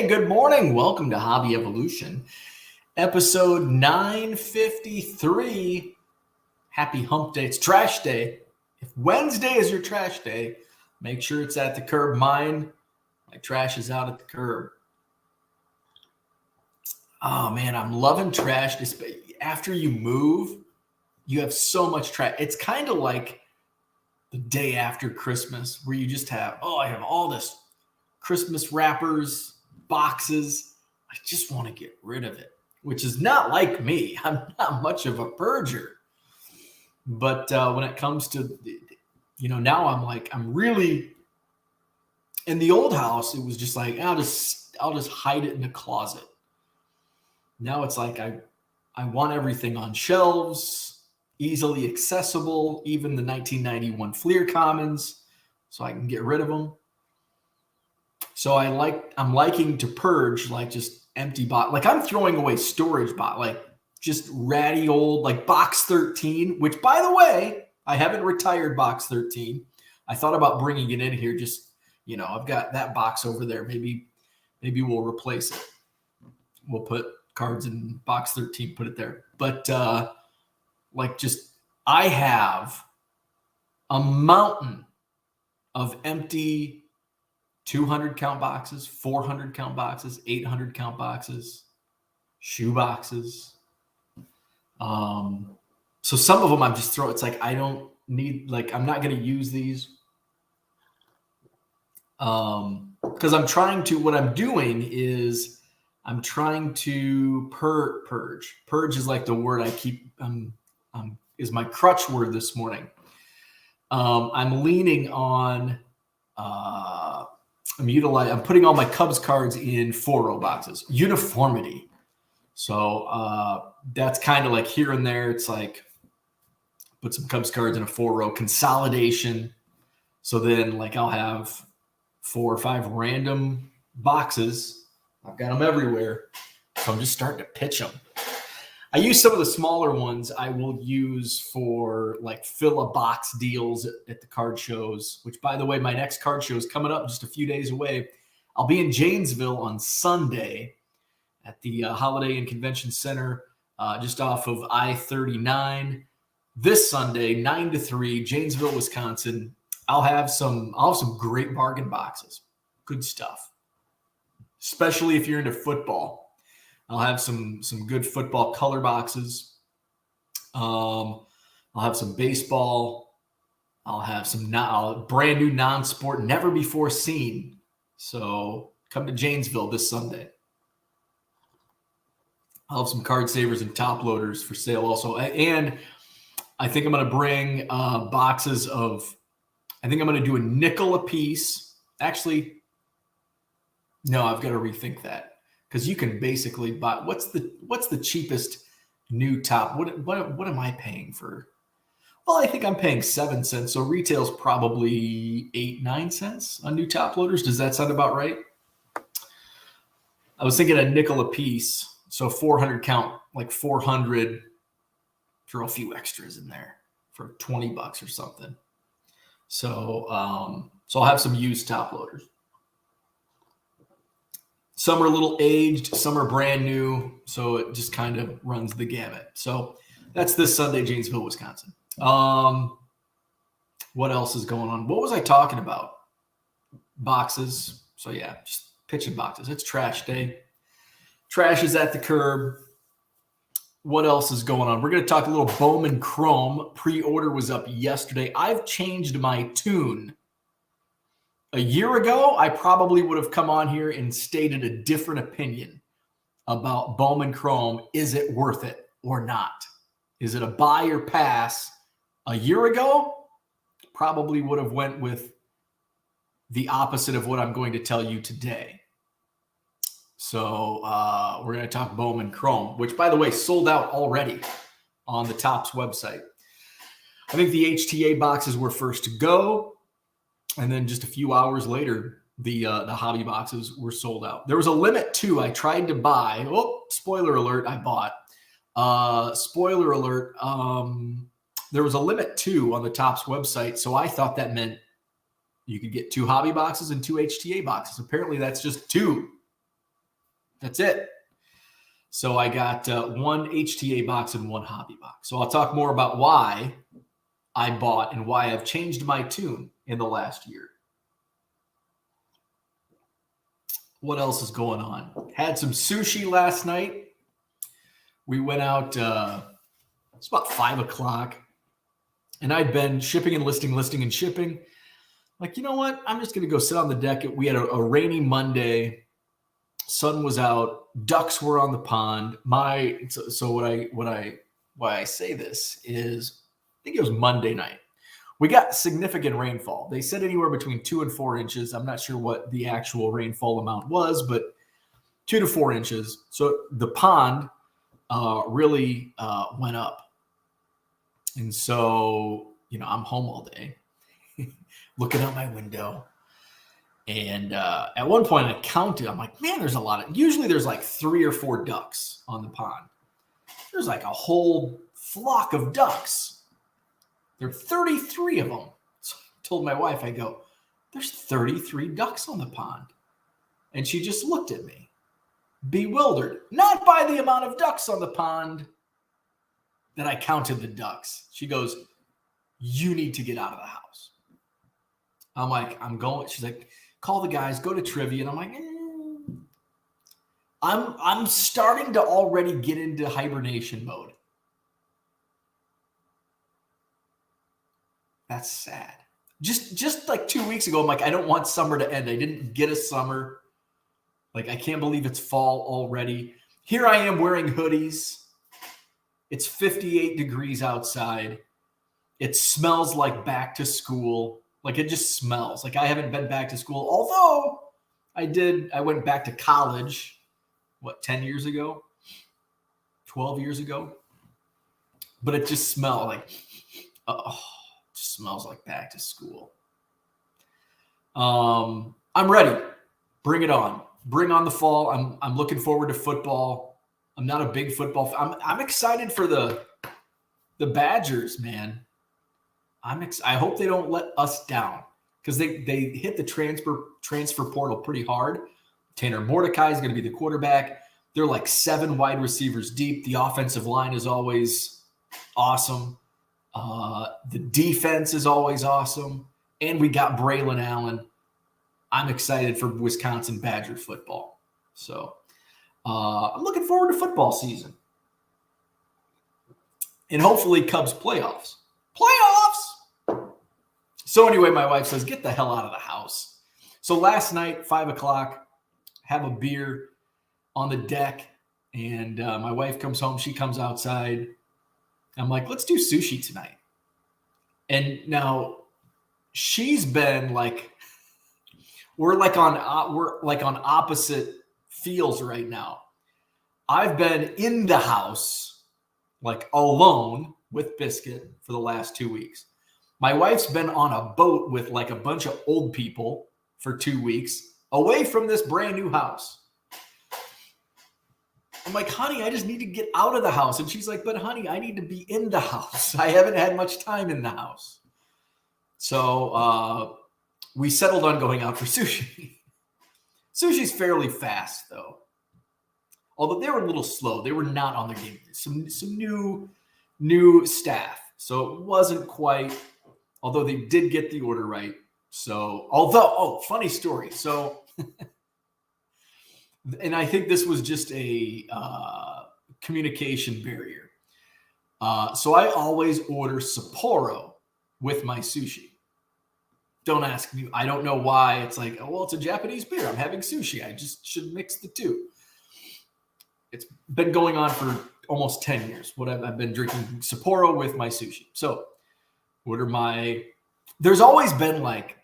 good morning. Welcome to Hobby Evolution, episode 953. Happy hump day. It's trash day. If Wednesday is your trash day, make sure it's at the curb. My trash is out at the curb. Oh, man, I'm loving trash. After you move, you have so much trash. It's kind of like the day after Christmas where you just have, I have all this Christmas wrappers, boxes. I just want to get rid of it, which is not like me. I'm not much of a purger. But when it comes to, now I'm really, in the old house, it was just like, I'll just hide it in the closet. Now it's like I want everything on shelves, easily accessible, even the 1991 Fleer Commons, so I can get rid of them. So I'm liking to purge, like just empty box. Like I'm throwing away storage box, like just ratty old, like box 13, which by the way, I haven't retired box 13. I thought about bringing it in here. Just, I've got that box over there. Maybe we'll replace it. We'll put cards in box 13, put it there. But I have a mountain of empty 200 count boxes, 400 count boxes, 800 count boxes, shoe boxes. So some of them I'm just throwing. It's like I don't need, I'm not going to use these. Because what I'm doing is I'm trying to purge. Purge is like the word I keep, is my crutch word this morning. I'm leaning on, I'm putting all my Cubs cards in 4-row boxes. Uniformity. So that's kind of like here and there. It's like put some Cubs cards in a 4-row. Consolidation. So then I'll have 4 or 5 random boxes. I've got them everywhere. So I'm just starting to pitch them. I use some of the smaller ones I will use for fill a box deals at the card shows, which by the way, my next card show is coming up just a few days away. I'll be in Janesville on Sunday at the Holiday Inn Convention Center, just off of I-39. This Sunday, 9 to 3, Janesville, Wisconsin. I'll have some great bargain boxes. Good stuff. Especially if you're into football. I'll have some good football color boxes. I'll have some baseball. I'll have some brand new non-sport, never before seen. So come to Janesville this Sunday. I'll have some card savers and top loaders for sale also. And I think I'm going to bring boxes of, I think I'm going to do a nickel a piece. Actually, no, I've got to rethink that. Because you can basically buy, what's the cheapest new top? What am I paying for? Well, I think I'm paying 7 cents. So retail's probably 8-9 cents on new top loaders. Does that sound about right? I was thinking a nickel a piece. So 400 count, 400, throw a few extras in there for $20 or something. So I'll have some used top loaders. Some are a little aged, some are brand new, so it just kind of runs the gamut. So that's this Sunday, Janesville, Wisconsin. What else is going on? What was I talking about? Boxes. So yeah, just pitching boxes. It's trash day. Trash is at the curb. What else is going on? We're going to talk a little Bowman Chrome. Pre-order was up yesterday. I've changed my tune. A year ago, I probably would have come on here and stated a different opinion about Bowman Chrome. Is it worth it or not? Is it a buy or pass? A year ago, probably would have went with the opposite of what I'm going to tell you today. So we're going to talk Bowman Chrome, which, by the way, sold out already on the Topps website. I think the HTA boxes were first to go. And then just a few hours later, the hobby boxes were sold out. There was a limit too. I tried to buy. Oh, spoiler alert! I bought. Spoiler alert. There was a limit too on the Topps website, so I thought that meant you could get 2 hobby boxes and 2 HTA boxes. Apparently, that's just 2. That's it. So I got one HTA box and one hobby box. So I'll talk more about why I bought and why I've changed my tune in the last year. What else is going on? Had some sushi last night. We went out, it's about 5 o'clock. And I'd been shipping and listing and shipping. Like, you know what? I'm just going to go sit on the deck. We had a rainy Monday. Sun was out. Ducks were on the pond. Why I say this is, I think it was Monday night. We got significant rainfall. They said anywhere between 2 and 4 inches. I'm not sure what the actual rainfall amount was, but 2 to 4 inches. So the pond really went up. And so, I'm home all day looking out my window. And at one point I counted, I'm like, man, there's a lot usually there's like 3 or 4 ducks on the pond. There's like a whole flock of ducks. There are 33 of them. So I told my wife, I go, there's 33 ducks on the pond. And she just looked at me, bewildered, not by the amount of ducks on the pond that I counted the ducks. She goes, you need to get out of the house. I'm like, I'm going. She's like, call the guys, go to trivia. And I'm like, I'm starting to already get into hibernation mode. That's sad. Just like 2 weeks ago, I'm like, I don't want summer to end. I didn't get a summer. Like, I can't believe it's fall already. Here I am wearing hoodies. It's 58 degrees outside. It smells like back to school. Like, it just smells like I haven't been back to school. Although I went back to college, 10 years ago, 12 years ago. But it just smelled like, it just smells like back to school. I'm ready. Bring it on. Bring on the fall. I'm looking forward to football. I'm not a big football fan. I'm excited for the Badgers, man. I hope they don't let us down because they hit the transfer portal pretty hard. Tanner Mordecai is going to be the quarterback. They're like 7 wide receivers deep. The offensive line is always awesome. The defense is always awesome. And we got Braylon Allen. I'm excited for Wisconsin Badger football. So I'm looking forward to football season. And hopefully Cubs playoffs. So anyway, my wife says, get the hell out of the house. So last night, 5 o'clock, have a beer on the deck. And my wife comes home. She comes outside. I'm like, let's do sushi tonight. And now she's been like, we're on opposite fields right now. I've been in the house, like alone with Biscuit for the last 2 weeks. My wife's been on a boat with like a bunch of old people for 2 weeks away from this brand new house. I'm like, honey, I just need to get out of the house. And she's like, but honey, I need to be in the house. I haven't had much time in the house. So we settled on going out for sushi. Sushi's fairly fast, though. Although they were a little slow. They were not on their game. Some new staff. So it wasn't quite, although they did get the order right. So, funny story. So, and I think this was just a communication barrier. So I always order Sapporo with my sushi. Don't ask me. I don't know why. It's like, it's a Japanese beer. I'm having sushi. I just should mix the two. It's been going on for almost 10 years. I've been drinking Sapporo with my sushi. So there's always been like,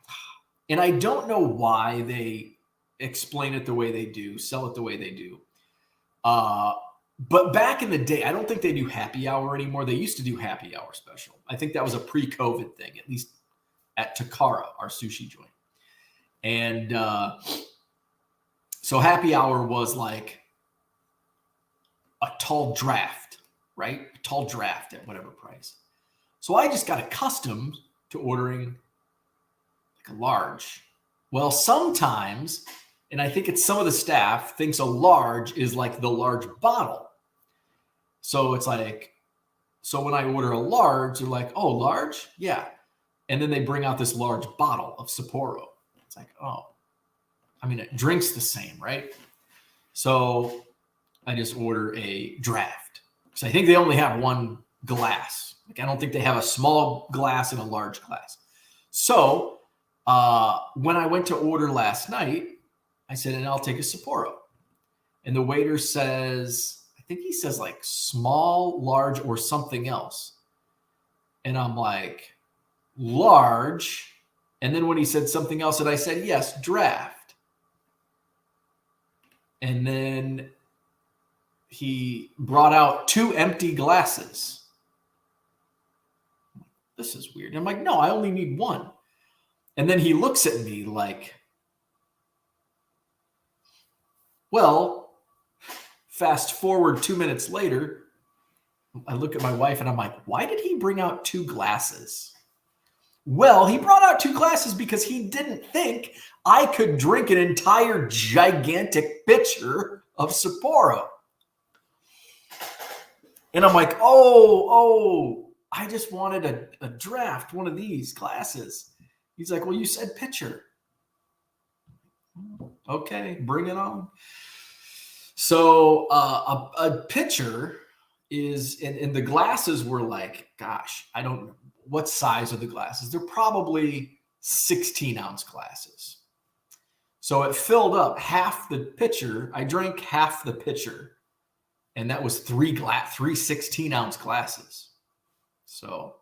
and I don't know why they explain it the way they do, sell it the way they do. But back in the day, I don't think they do happy hour anymore. They used to do happy hour special. I think that was a pre-COVID thing, at least at Takara, our sushi joint. And so happy hour was like a tall draft, right? A tall draft at whatever price. So I just got accustomed to ordering like a large. Well, sometimes, And I think it's some of the staff thinks a large is like the large bottle. So it's like, so when I order a large, they're like, oh, large? Yeah. And then they bring out this large bottle of Sapporo. It's like, oh, I mean, it drinks the same, right? So I just order a draft. Because I think they only have one glass. Like, I don't think they have a small glass and a large glass. So when I went to order last night, I said, and I'll take a Sapporo. And the waiter says, I think he says like small, large, or something else. And I'm like, large. And then when he said something else, and I said, yes, draft. And then he brought out 2 empty glasses. This is weird. And I'm like, no, I only need 1. And then he looks at me like, well, fast forward 2 minutes later, I look at my wife and I'm like, why did he bring out 2 glasses? Well, he brought out 2 glasses because he didn't think I could drink an entire gigantic pitcher of Sapporo. And I'm like, oh, I just wanted a draft, one of these glasses. He's like, well, you said pitcher. Okay, bring it on. So a pitcher is, and the glasses were like, gosh, I don't know. What size are the glasses? They're probably 16-ounce glasses. So it filled up half the pitcher. I drank half the pitcher. And that was 3 16-ounce glasses. So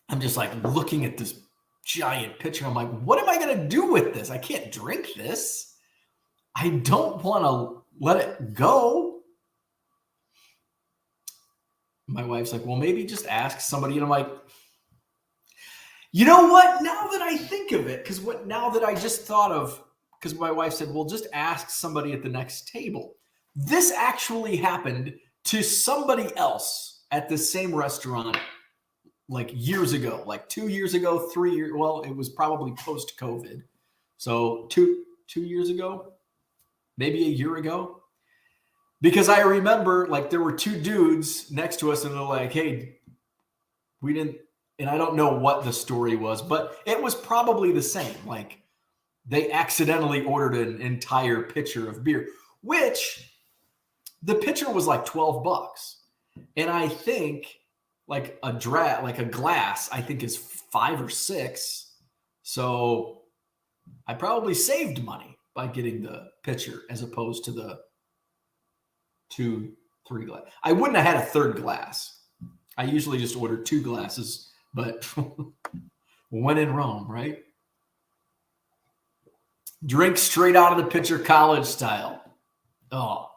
I'm just like looking at this giant pitcher. I'm like, what am I going to do with this? I can't drink this. I don't want to let it go. My wife's like, well, maybe just ask somebody. And I'm like, you know what? Now that I think of it, now that I just thought of, because my wife said, well, just ask somebody at the next table. This actually happened to somebody else at the same restaurant like years ago, like 2 years ago, 3 years. Well, it was probably post-COVID. So two years ago, maybe a year ago. Because I remember like there were 2 dudes next to us and they're like, hey, we didn't, and I don't know what the story was, but it was probably the same. Like they accidentally ordered an entire pitcher of beer, which the pitcher was like $12. And I think like a glass, I think is $5 or $6. So I probably saved money by getting the pitcher as opposed to the 2, 3 glass. I wouldn't have had a third glass. I usually just order 2 glasses, but when in Rome, right? Drink straight out of the pitcher, college style. Oh,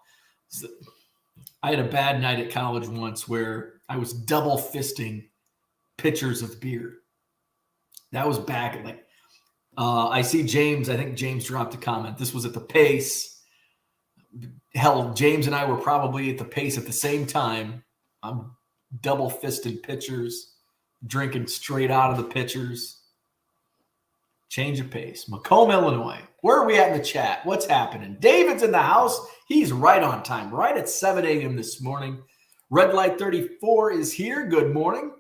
I had a bad night at college once where I was double fisting pitchers of beer. That was back at like, I see James. I think James dropped a comment. This was at the Pace. Hell, James and I were probably at the Pace at the same time. I'm double fisted pitchers, drinking straight out of the pitchers. Change of pace. Macomb, Illinois. Where are we at in the chat? What's happening? David's in the house. He's right on time, right at 7 a.m. this morning. Red Light 34 is here. Good morning.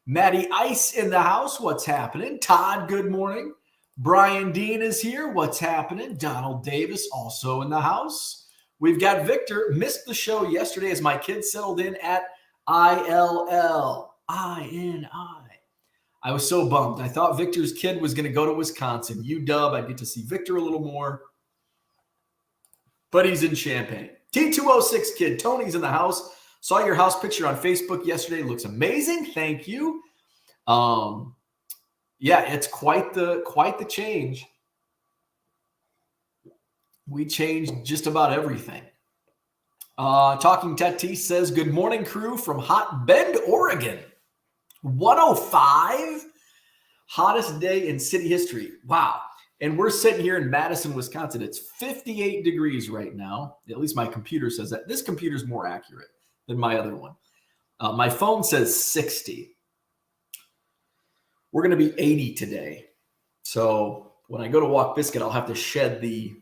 Maddie Ice in the house. What's happening? Todd, good morning. Brian Dean is here. What's happening? Donald Davis also in the house. We've got Victor. Missed the show yesterday as my kids settled in at ILL. INI. I was so bummed. I thought Victor's kid was going to go to Wisconsin. UW, I'd get to see Victor a little more. But he's in Champaign. T206 kid, Tony's in the house. Saw your house picture on Facebook yesterday. Looks amazing. Thank you. Yeah, it's quite the change. We changed just about everything. Talking Tatis says, good morning, crew from Hot Bend, Oregon. 105, hottest day in city history. Wow. And we're sitting here in Madison, Wisconsin. It's 58 degrees right now. At least my computer says that. This computer's more accurate than my other one. My phone says 60. We're going to be 80 today. So when I go to walk Biscuit, I'll have to shed the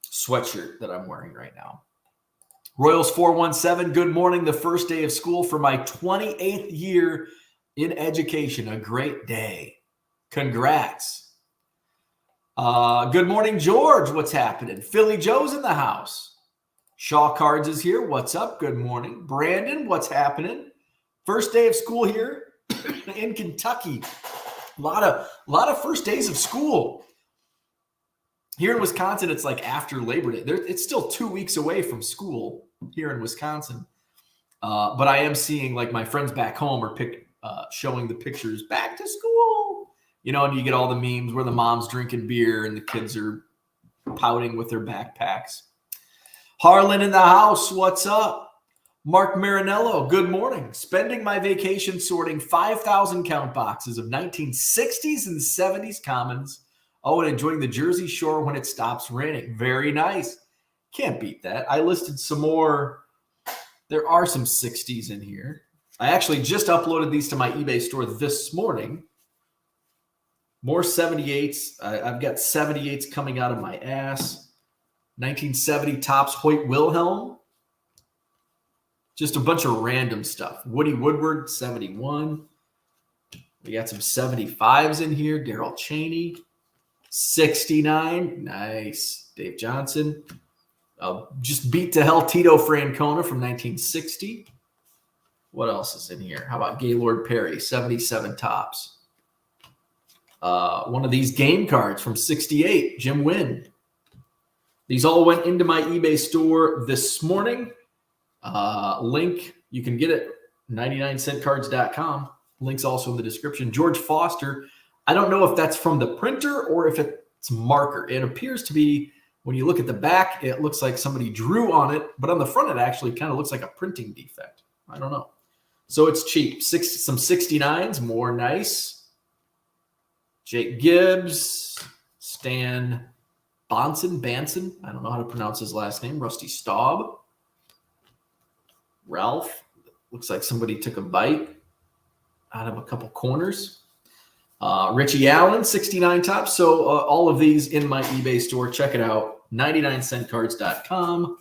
sweatshirt that I'm wearing right now. Royals 417, good morning. The first day of school for my 28th year in education. A great day. Congrats. Good morning, George. What's happening? Philly Joe's in the house. Shaw Cards is here. What's up? Good morning. Brandon, what's happening? First day of school here in Kentucky. A lot of first days of school. Here in Wisconsin, it's like after Labor Day. It's still 2 weeks away from school here in Wisconsin. But I am seeing like my friends back home are showing the pictures back to school. You know, and you get all the memes where the mom's drinking beer and the kids are pouting with their backpacks. Harlan in the house, what's up? Mark Marinello, good morning. Spending my vacation sorting 5,000 count boxes of 1960s and 70s commons. Oh, and enjoying the Jersey Shore when it stops raining. Very nice. Can't beat that. I listed some more. There are some 60s in here. I actually just uploaded these to my eBay store this morning. More 78s. I've got 78s coming out of my ass. 1970 Topps Hoyt Wilhelm. Just a bunch of random stuff. Woody Woodward, 71. We got some 75s in here. Darrell Chaney. 69. Nice. Dave Johnson. Just beat to hell Tito Francona from 1960. What else is in here? How about Gaylord Perry? 77 Topps. One of these game cards from 68. Jim Wynn. These all went into my eBay store this morning. Link, you can get it, 99centcards.com. Link's also in the description. George Foster, I don't know if that's from the printer or if it's marker. It appears to be, when you look at the back, it looks like somebody drew on it, but on the front, it actually kind of looks like a printing defect. I don't know. So it's cheap. Some 69s, more nice. Jake Gibbs, Stan Banson. I don't know how to pronounce his last name. Rusty Staub. Ralph. Looks like somebody took a bite out of a couple corners. Richie Allen, 69 Topps. So all of these in my eBay store. Check it out. 99centcards.com.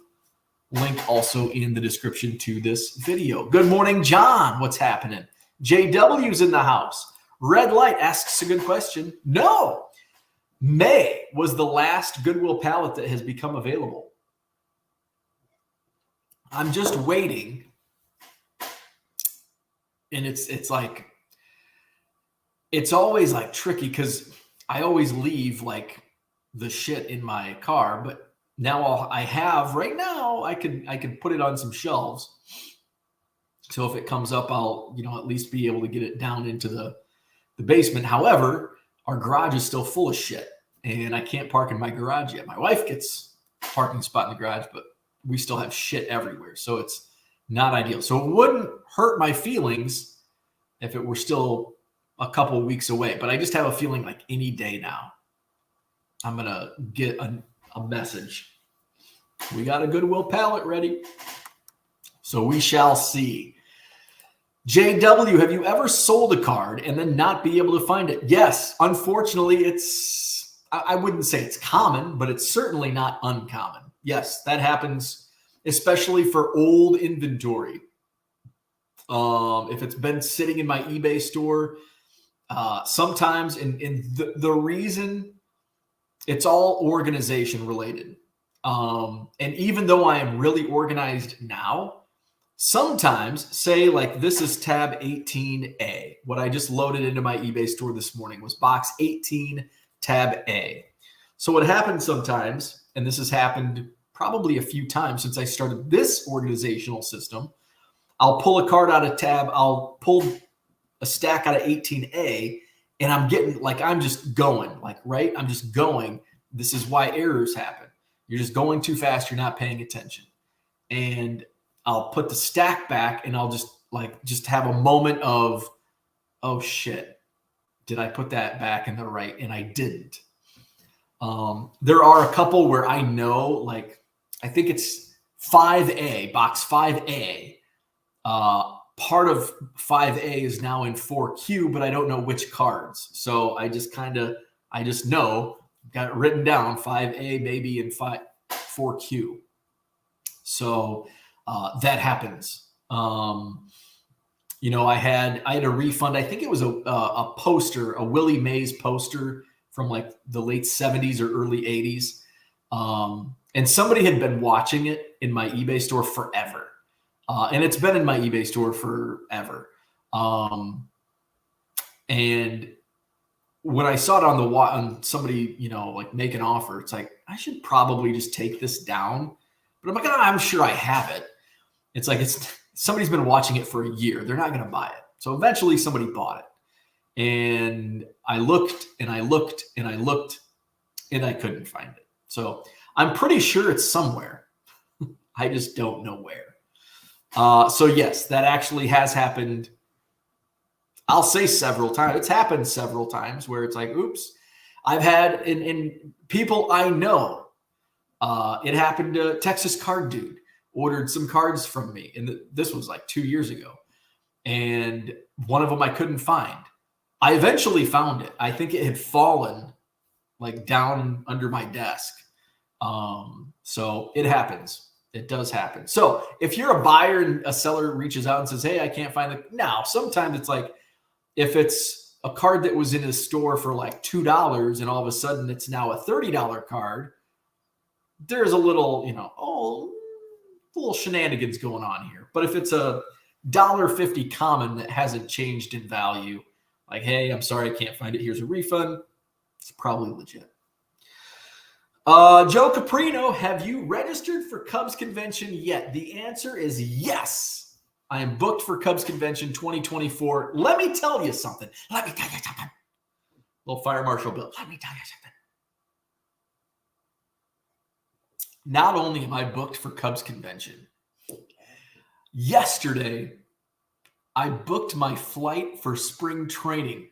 Link also in the description to this video. Good morning, John. What's happening? JW's in the house. Red Light asks a good question. No. May was the last Goodwill pallet that has become available. I'm just waiting. And it's like, it's always like tricky because I always leave like the shit in my car, but now I have right now, I can put it on some shelves. So if it comes up, I'll, at least be able to get it down into the basement. However, our garage is still full of shit and I can't park in my garage yet. My wife gets a parking spot in the garage, but we still have shit everywhere. So it's not ideal. So it wouldn't hurt my feelings if it were still a couple of weeks away, but I just have a feeling like any day now, I'm going to get a message. We got a Goodwill pallet ready. So we shall see. JW, have you ever sold a card and then not be able to find it? Yes. Unfortunately, I wouldn't say it's common, but it's certainly not uncommon. Yes, that happens, especially for old inventory. If it's been sitting in my eBay store, sometimes, and the reason, it's all organization related. And even though I am really organized now, sometimes, say like this is tab 18A. What I just loaded into my eBay store this morning was box 18, tab A. So what happens sometimes, and this has happened probably a few times since I started this organizational system, I'll pull a card out of tab, I'll pull a stack out of 18A, and I'm getting like, I'm just going, like, right? I'm just going. This is why errors happen. You're just going too fast. You're not paying attention. And I'll put the stack back and I'll just have a moment of, oh shit, did I put that back in the right? And I didn't. There are a couple where I know, like, I think it's 5A, box 5A. Part of 5A is now in 4Q, but I don't know which cards. So I just know Got it written down, 5A maybe and 4Q. So that happens. I had a refund. I think it was a poster, a Willie Mays poster from like the late 70s or early 80s. And somebody had been watching it in my eBay store forever. And it's been in my eBay store forever. And when I saw it on somebody, like make an offer, it's like, I should probably just take this down. But I'm like, I'm sure I have it. It's like, somebody's been watching it for a year. They're not going to buy it. So eventually somebody bought it. And I looked and I looked and I looked and I couldn't find it. So I'm pretty sure it's somewhere. I just don't know where. So yes, that actually has happened. I'll say several times. It's happened several times where it's like, oops. I've had in people I know. It happened to Texas Card Dude. Ordered some cards from me, and this was like 2 years ago. And one of them I couldn't find. I eventually found it. I think it had fallen like down under my desk. So it happens. It does happen. So if you're a buyer and a seller reaches out and says, hey, I can't find it. Now, sometimes it's like, if it's a card that was in a store for like $2 and all of a sudden it's now a $30 card, there's a little, little shenanigans going on here. But if it's a $1.50 common that hasn't changed in value, like, hey, I'm sorry, I can't find it. Here's a refund. It's probably legit. Joe Caprino, have you registered for Cubs convention yet? The answer is yes. I am booked for Cubs convention 2024. Let me tell you something. Little Fire Marshal Bill. Let me tell you something. Not only am I booked for Cubs convention, yesterday I booked my flight for spring training.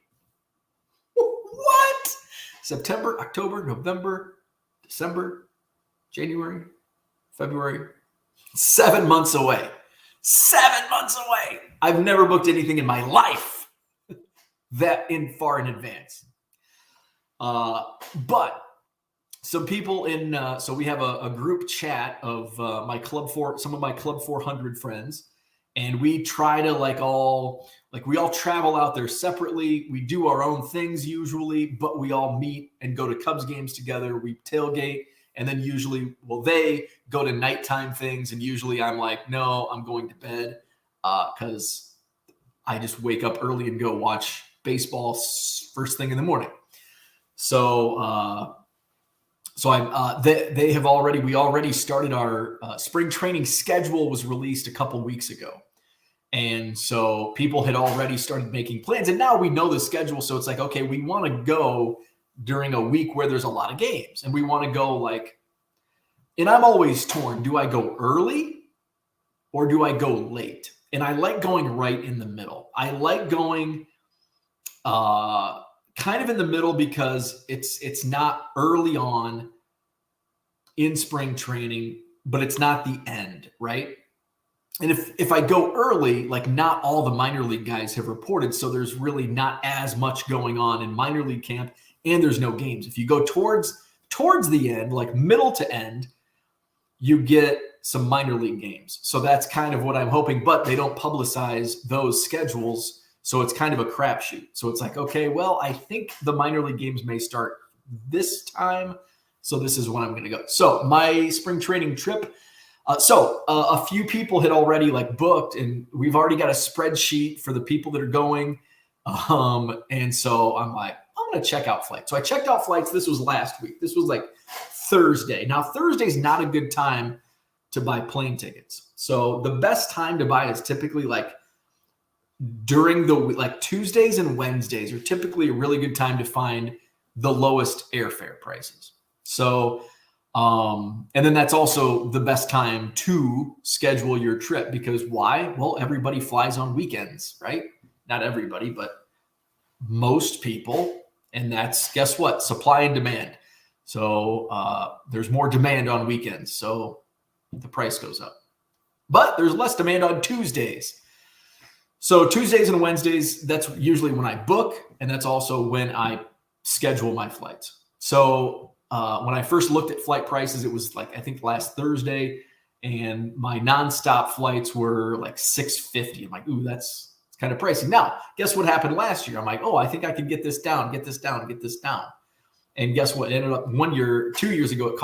What? September, October, November, December, January, February. 7 months away. 7 months away. I've never booked anything in my life that far in advance. But some people so we have a group chat of some of my Club 400 friends, and we try to we all travel out there separately. We do our own things usually, but we all meet and go to Cubs games together. We tailgate, and then usually, they go to nighttime things, and usually I'm like, no, I'm going to bed because I just wake up early and go watch baseball first thing in the morning. So we already started our spring training schedule was released a couple weeks ago. And so people had already started making plans, and now we know the schedule. So it's like, okay, we want to go during a week where there's a lot of games, and we want to go and I'm always torn. Do I go early or do I go late? And I like going right in the middle. I like going kind of in the middle because it's not early on in spring training, but it's not the end, right? And if I go early, not all the minor league guys have reported, so there's really not as much going on in minor league camp, and there's no games. If you go towards the end, like middle to end, you get some minor league games. So that's kind of what I'm hoping, but they don't publicize those schedules, so it's kind of a crapshoot. So it's like, okay, well, I think the minor league games may start this time, so this is when I'm going to go. So my spring training trip. A few people had already booked, and we've already got a spreadsheet for the people that are going. And so I'm like, I'm going to check out flights. So I checked out flights. This was last week. This was Thursday. Now, Thursday's not a good time to buy plane tickets. So the best time to buy is typically during the week, Tuesdays and Wednesdays are typically a really good time to find the lowest airfare prices. So, and then that's also the best time to schedule your trip, because why? Well, everybody flies on weekends, right? Not everybody, but most people. And that's, guess what? Supply and demand. So there's more demand on weekends, so the price goes up. But there's less demand on Tuesdays. So Tuesdays and Wednesdays, that's usually when I book, and that's also when I schedule my flights. So when I first looked at flight prices, it was like, I think last Thursday, and my nonstop flights were like $650. I'm like, ooh, it's kind of pricey. Now, guess what happened last year? I'm like, oh, I think I can get this down, get this down, get this down. And guess what? It ended up 2 years ago, it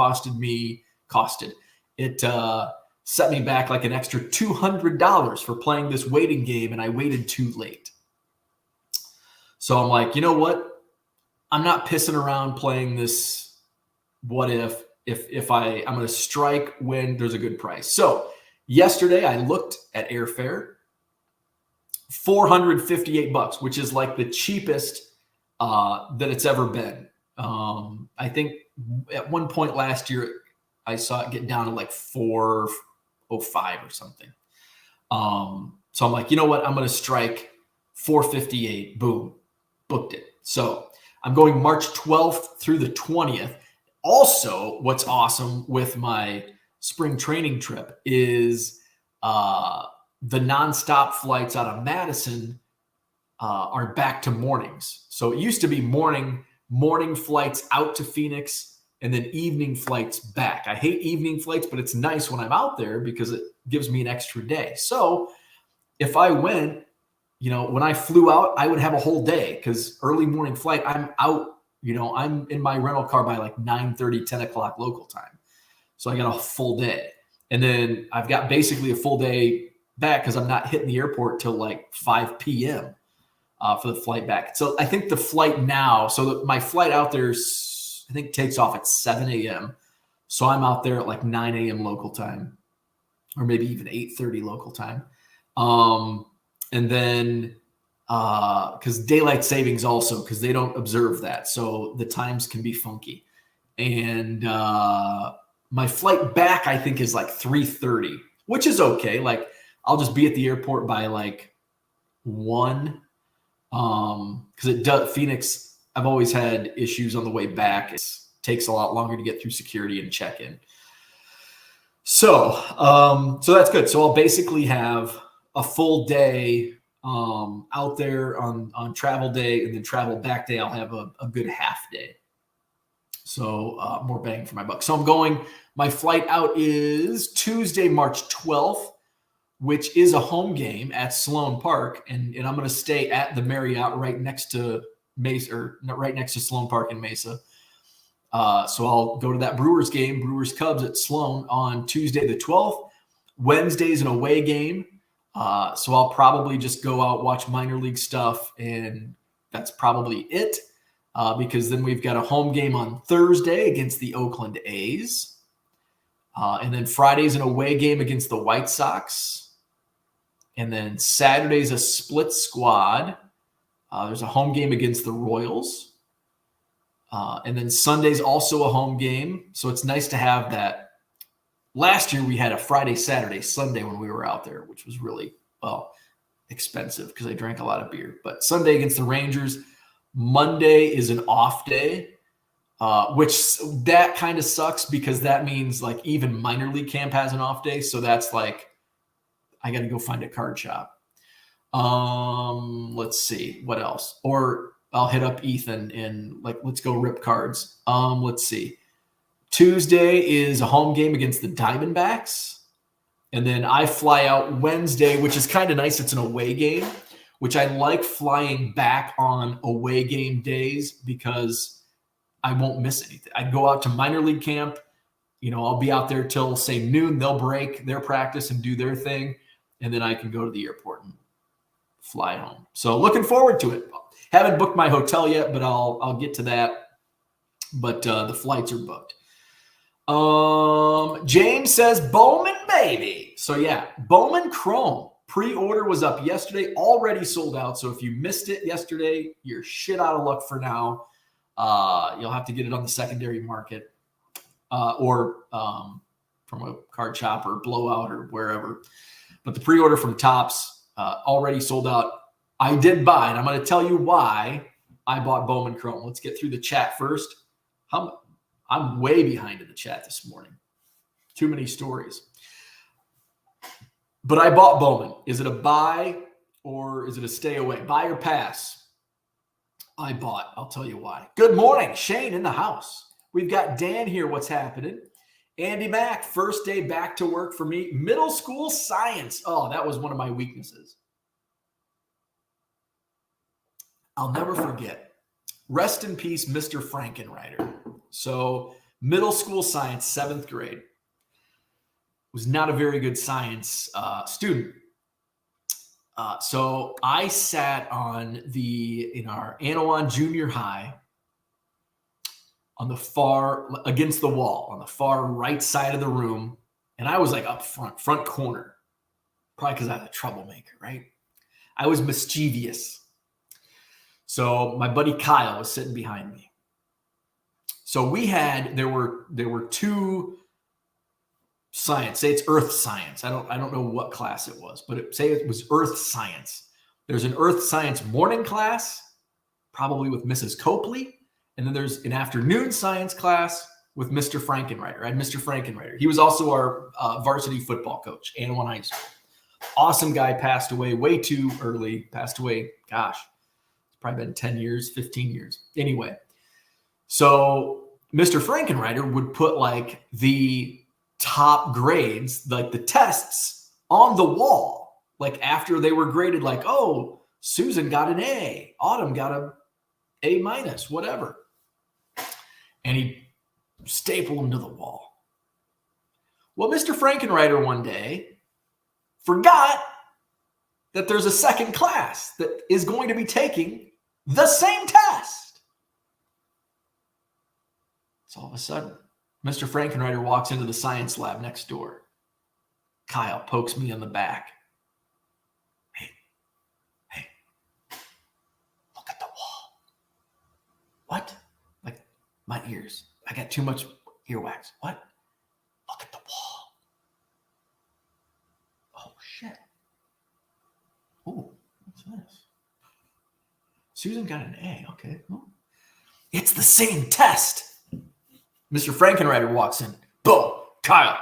set me back like an extra $200 for playing this waiting game, and I waited too late. So I'm like, you know what? I'm not pissing around playing this what if I'm going to strike when there's a good price. So yesterday I looked at airfare, $458, which is like the cheapest that it's ever been. I think at one point last year, I saw it get down to like 405 or something. So I'm like, you know what? I'm going to strike 458. Boom, booked it. So I'm going March 12th through the 20th. Also, what's awesome with my spring training trip is the nonstop flights out of Madison are back to mornings. So it used to be morning flights out to Phoenix and then evening flights back. I hate evening flights, but it's nice when I'm out there because it gives me an extra day. So if I went, when I flew out, I would have a whole day because early morning flight, I'm out. I'm in my rental car by like 9:30, 10 o'clock local time. So I got a full day. And then I've got basically a full day back because I'm not hitting the airport till like 5 p.m. For the flight back. So I think the flight now, my flight out there, I think takes off at 7 a.m. So I'm out there at like 9 a.m. local time, or maybe even 8:30 local time. And then because daylight savings also, because they don't observe that. So the times can be funky. And my flight back, I think, is like 3:30, which is okay. Like I'll just be at the airport by like 1. Because it does Phoenix, I've always had issues on the way back. It takes a lot longer to get through security and check-in. So that's good. So I'll basically have a full day out there on travel day, and then travel back day, I'll have a good half day. So more bang for my buck. So my flight out is Tuesday, March 12th, which is a home game at Sloan Park. And I'm going to stay at the Marriott right next to Mesa, or right next to Sloan Park in Mesa. So I'll go to that Brewers game, Brewers Cubs at Sloan on Tuesday, the 12th. Wednesday's an away game. So I'll probably just go out, watch minor league stuff, and that's probably it. Because then we've got a home game on Thursday against the Oakland A's. And then Friday's an away game against the White Sox. And then Saturday's a split squad. There's a home game against the Royals. And then Sunday's also a home game. So it's nice to have that. Last year, we had a Friday, Saturday, Sunday when we were out there, which was really, expensive because I drank a lot of beer. But Sunday against the Rangers. Monday is an off day, which that kind of sucks because that means like even minor league camp has an off day. So that's like, I got to go find a card shop. Let's see what else. Or I'll hit up Ethan and like, let's go rip cards. Let's see. Tuesday is a home game against the Diamondbacks. And then I fly out Wednesday, which is kind of nice. It's an away game, which I like flying back on away game days because I won't miss anything. I go out to minor league camp. I'll be out there till say noon. They'll break their practice and do their thing. And then I can go to the airport and fly home. So looking forward to it. Haven't booked my hotel yet, but I'll get to that. But the flights are booked. James says Bowman, baby. So yeah, Bowman Chrome pre-order was up yesterday, already sold out. So if you missed it yesterday, you're shit out of luck for now. You'll have to get it on the secondary market or from a card shop or Blowout or wherever. But the pre-order from Topps already sold out. I did buy, and I'm going to tell you why I bought Bowman Chrome. Let's get through the chat first. I'm way behind in the chat this morning. Too many stories. But I bought Bowman. Is it a buy or is it a stay away? Buy or pass? I bought. I'll tell you why. Good morning, Shane in the house. We've got Dan here. What's happening? Andy Mack, first day back to work for me. Middle school science. Oh, that was one of my weaknesses. I'll never forget. Rest in peace, Mr. Frankenreiter. So middle school science, 7th grade. Was not a very good science student. So I sat in our Anawan Junior High on the far, against the wall, on the far right side of the room. And I was like up front corner, probably because I was a troublemaker, right? I was mischievous. So my buddy Kyle was sitting behind me. So there were two science, say it's earth science. I don't know what class it was, but say it was earth science. There's an earth science morning class, probably with Mrs. Copley. And then there's an afternoon science class with Mr. Frankenreiter. I had Mr. Frankenreiter. He was also our varsity football coach, Anawan High School. Awesome guy, passed away way too early. Passed away, gosh, it's probably been 10 years, 15 years. Anyway, so Mr. Frankenreiter would put like the top grades, like the tests, on the wall. Like after they were graded, like, oh, Susan got an A, Autumn got A minus, whatever. And he stapled them to the wall. Well, Mr. Frankenreiter one day forgot that there's a second class that is going to be taking the same test. So all of a sudden, Mr. Frankenreiter walks into the science lab next door. Kyle pokes me on the back. Hey, look at the wall. What? Like my ears. I got too much earwax. What? Look at the wall. Oh, shit. Oh, what's this? Susan got an A. Okay. Oh. It's the same test. Mr. Frankenreiter walks in. Boom. Kyle,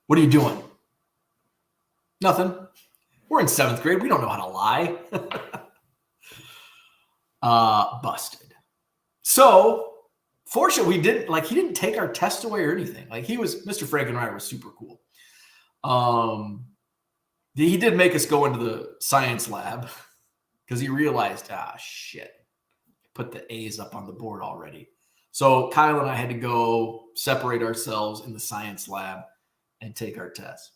what are you doing? Nothing. We're in 7th grade. We don't know how to lie. Busted. So, fortunately, he didn't take our test away or anything. Like Mr. Frankenreiter was super cool. He did make us go into the science lab because he realized, shit, put the A's up on the board already. So Kyle and I had to go separate ourselves in the science lab and take our test.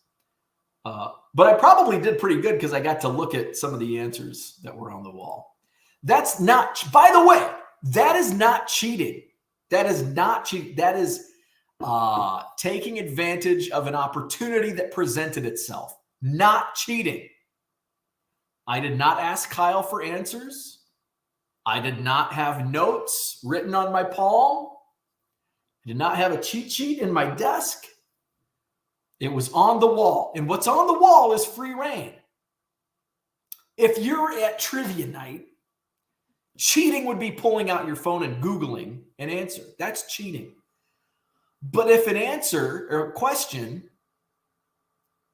But I probably did pretty good because I got to look at some of the answers that were on the wall. That's not, by the way, that is not cheating. That is not cheating. That is taking advantage of an opportunity that presented itself. Not cheating. I did not ask Kyle for answers. I did not have notes written on my palm. I did not have a cheat sheet in my desk. It was on the wall. And what's on the wall is free reign. If you're at trivia night, cheating would be pulling out your phone and Googling an answer. That's cheating. But if an answer or a question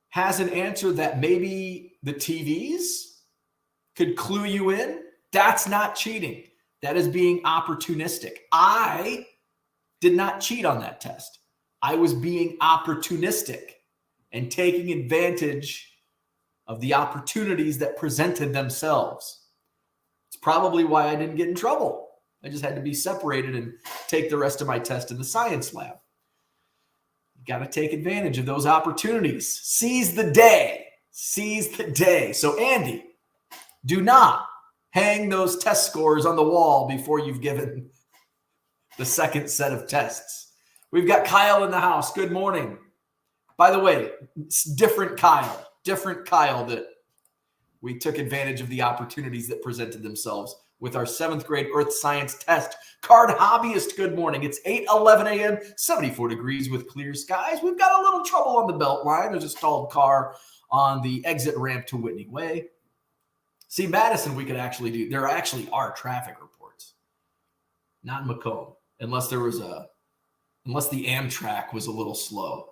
has an answer that maybe the TVs could clue you in, that's not cheating. That is being opportunistic. I did not cheat on that test. I was being opportunistic and taking advantage of the opportunities that presented themselves. It's probably why I didn't get in trouble. I just had to be separated and take the rest of my test in the science lab. You got to take advantage of those opportunities. Seize the day. Seize the day. So, Andy, do not hang those test scores on the wall before you've given the second set of tests. We've got Kyle in the house. Good morning. By the way, it's different Kyle that we took advantage of the opportunities that presented themselves with our 7th grade earth science test. Card hobbyist, good morning. It's 8:11 a.m., 74 degrees with clear skies. We've got a little trouble on the belt line. There's a stalled car on the exit ramp to Whitney Way. See, Madison, we could actually do. There actually are traffic reports. Not in Macomb, unless the Amtrak was a little slow.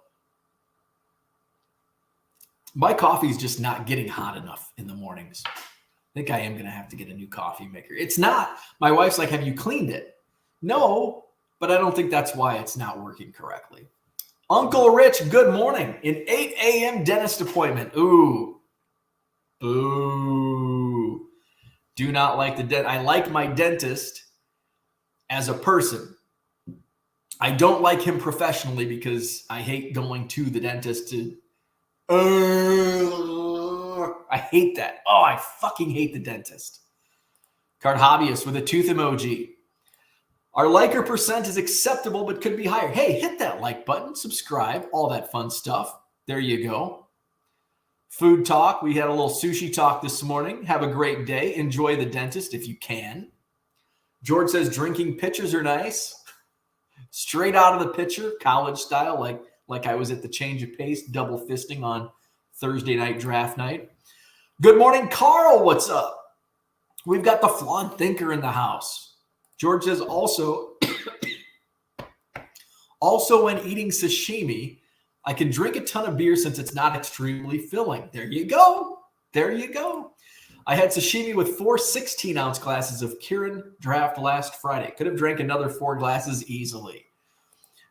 My coffee's just not getting hot enough in the mornings. think I am going to have to get a new coffee maker. It's not. My wife's like, have you cleaned it? No, but I don't think that's why it's not working correctly. Uncle Rich, good morning. An 8 a.m. dentist appointment. Ooh. Boo. Do not like the dentist. I like my dentist as a person. I don't like him professionally because I hate going to the dentist to I hate that. Oh, I fucking hate the dentist. Card hobbyist with a tooth emoji. Our liker percent is acceptable, but could be higher. Hey, hit that like button, subscribe, all that fun stuff. There you go. Food talk. We had a little sushi talk this morning. Have a great day. Enjoy the dentist if you can. George says drinking pitchers are nice. Straight out of the pitcher, college style, like I was at the change of pace, double fisting on Thursday night draft night. Good morning, Carl. What's up? We've got the flawed thinker in the house. George says also when eating sashimi, I can drink a ton of beer since it's not extremely filling. There you go. There you go. I had sashimi with 4 16-ounce glasses of Kirin draft last Friday. Could have drank another 4 glasses easily.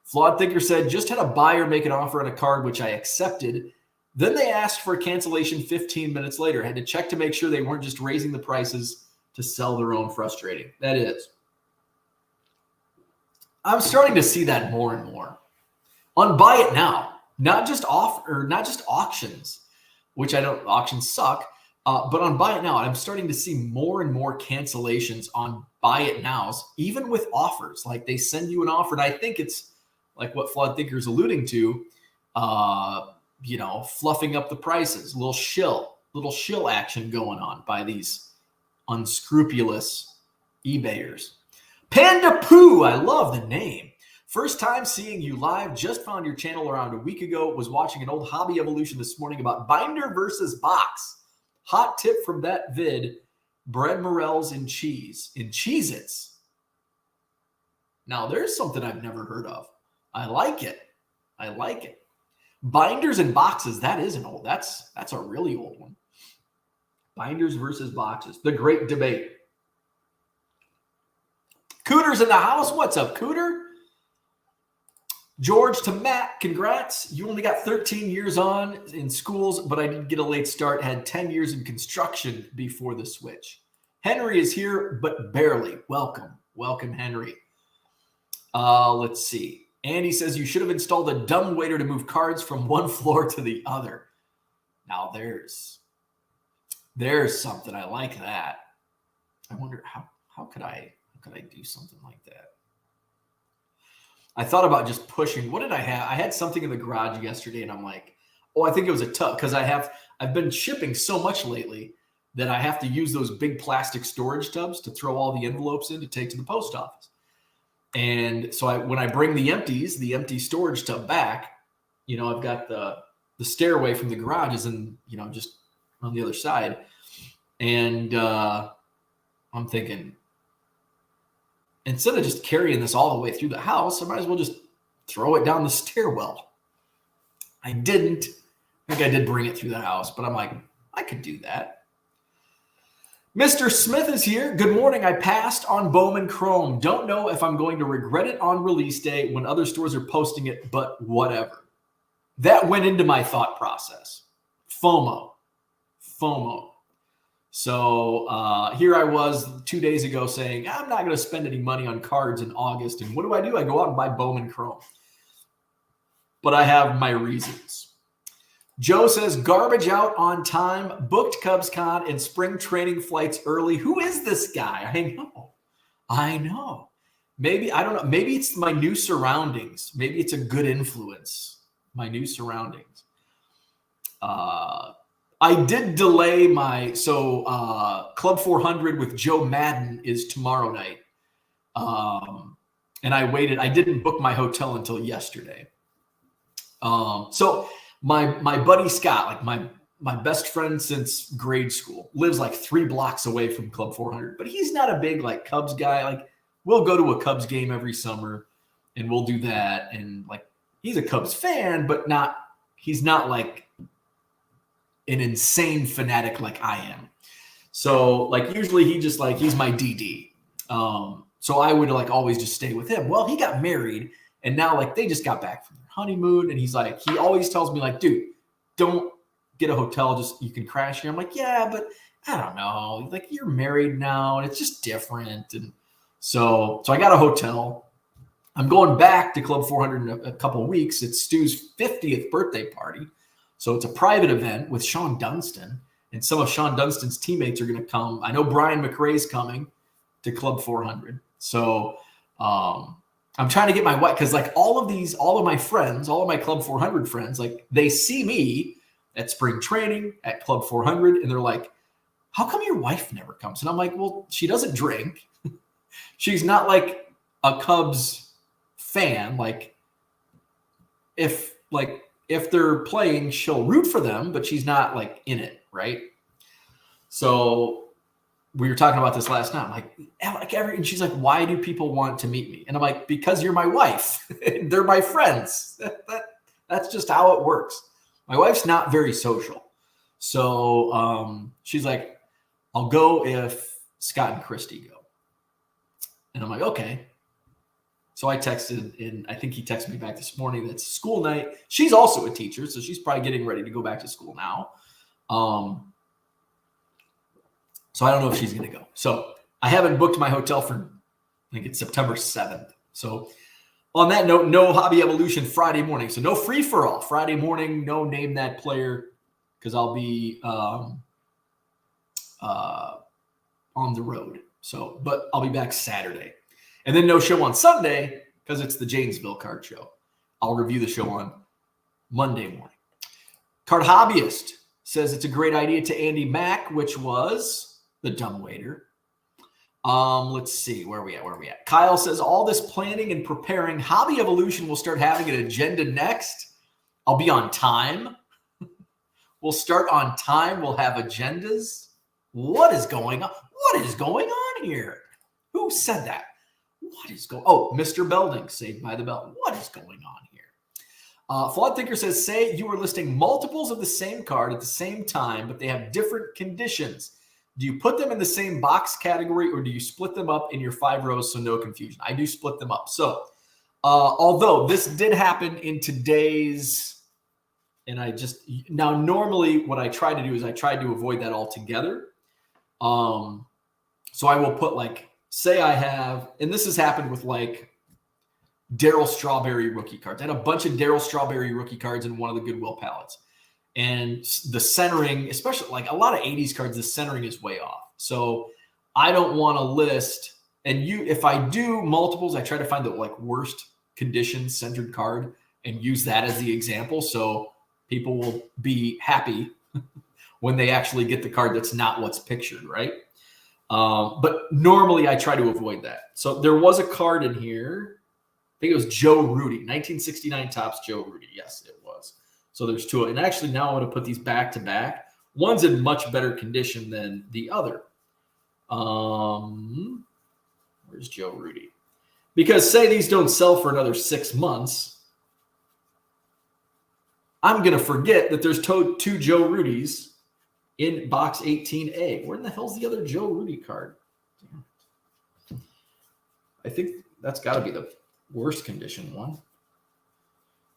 Flawed Thinker said, just had a buyer make an offer on a card, which I accepted. Then they asked for a cancellation 15 minutes later. Had to check to make sure they weren't just raising the prices to sell their own. Frustrating. That is. I'm starting to see that more and more. On Buy It Now, not just auctions, which auctions suck. But on Buy It Now, I'm starting to see more and more cancellations on Buy It Nows, even with offers. Like they send you an offer, and I think it's like what Flawed Thinker is alluding to, fluffing up the prices, little shill action going on by these unscrupulous eBayers. Panda Poo, I love the name. First time seeing you live, just found your channel around a week ago, was watching an old Hobby Evolution this morning about binder versus box. Hot tip from that vid, bread morels and cheese. In Cheez-Its. Now, there's something I've never heard of. I like it. Binders and boxes, that's a really old one. Binders versus boxes. The great debate. Cooter's in the house. What's up, Cooter? George to Matt, congrats. You only got 13 years on in schools, but I did get a late start. Had 10 years in construction before the switch. Henry is here, but barely. Welcome, Henry. Let's see. Andy says you should have installed a dumb waiter to move cards from one floor to the other. Now there's something. I like that. I wonder how could I do something like that? I thought about just pushing. What did I have? I had something in the garage yesterday, and I'm like, oh, I think it was a tub because I've been shipping so much lately that I have to use those big plastic storage tubs to throw all the envelopes in to take to the post office. And so when I bring the empty storage tub back, I've got the stairway from the garage is in, just on the other side. And I'm thinking, instead of just carrying this all the way through the house, I might as well just throw it down the stairwell. I didn't. I think I did bring it through the house, but I'm like, I could do that. Mr. Smith is here. Good morning. I passed on Bowman Chrome. Don't know if I'm going to regret it on release day when other stores are posting it, but whatever. That went into my thought process. FOMO. So here I was 2 days ago saying, I'm not going to spend any money on cards in August. And what do? I go out and buy Bowman Chrome. But I have my reasons. Joe says, garbage out on time, booked CubsCon and spring training flights early. Who is this guy? I know. Maybe, I don't know. Maybe it's my new surroundings. Maybe it's a good influence. My new surroundings. I did delay Club 400 with Joe Madden is tomorrow night. And I waited. I didn't book my hotel until yesterday. So my buddy Scott, like my best friend since grade school, lives like 3 blocks away from Club 400, but he's not a big like Cubs guy. Like we'll go to a Cubs game every summer and we'll do that. And like, he's a Cubs fan, but he's not like an insane fanatic like I am. So like usually he's my DD. So I would like always just stay with him. Well, he got married and now like they just got back from their honeymoon and he's like, he always tells me like, dude, don't get a hotel. Just you can crash here. I'm like, yeah, but I don't know. Like you're married now and it's just different. And so I got a hotel. I'm going back to Club 400 in a couple of weeks. It's Stu's 50th birthday party. So it's a private event with Sean Dunston. And some of Sean Dunstan's teammates are going to come. I know Brian McRae's coming to Club 400. So I'm trying to get my wife, because like all of my friends, all of my Club 400 friends, like they see me at spring training, at Club 400, and they're like, how come your wife never comes? And I'm like, well, she doesn't drink. She's not like a Cubs fan. Like if they're playing, she'll root for them, but she's not like in it, right? So we were talking about this last night. I'm like, and she's like, why do people want to meet me? And I'm like, because you're my wife. They're my friends. That's just how it works. My wife's not very social. So she's like, I'll go if Scott and Christy go. And I'm like, okay. So I texted, and I think he texted me back this morning. That's school night. She's also a teacher, so she's probably getting ready to go back to school now. So I don't know if she's going to go. So I haven't booked my hotel for, I think it's September 7th. So on that note, no Hobby Evolution Friday morning. So no free for all Friday morning. No name that player, because I'll be on the road. So, but I'll be back Saturday. And then no show on Sunday because it's the Janesville card show. I'll review the show on Monday morning. Card Hobbyist says it's a great idea to Andy Mack, which was the dumbwaiter. Let's see. Where are we at? Kyle says all this planning and preparing, Hobby Evolution will start having an agenda next. I'll be on time. We'll start on time. We'll have agendas. What is going on? What is going on here? Who said that? What is going on? Oh, Mr. Belding, Saved by the Bell. What is going on here? Flawed Thinker says, say you are listing multiples of the same card at the same time, but they have different conditions. Do you put them in the same box category or do you split them up in your 5 rows so no confusion? I do split them up. So although this did happen in today's, and now normally what I try to do is I try to avoid that altogether. So I will put like, say I have, and this has happened with like Darryl Strawberry rookie cards. I had a bunch of Darryl Strawberry rookie cards in one of the Goodwill pallets. And the centering, especially like a lot of 80s cards, the centering is way off. So I don't want to list, and if I do multiples, I try to find the like worst condition centered card and use that as the example. So people will be happy when they actually get the card that's not what's pictured, right? But normally I try to avoid that. So there was a card in here. I think it was Joe Rudy, 1969 Topps Joe Rudy. Yes, it was. So there's two. And actually now I'm going to put these back to back. One's in much better condition than the other. Where's Joe Rudy? Because say these don't sell for another 6 months, I'm going to forget that there's two Joe Rudys in box 18A. Where in the hell's the other Joe Rudy card? I think that's got to be the worst condition one.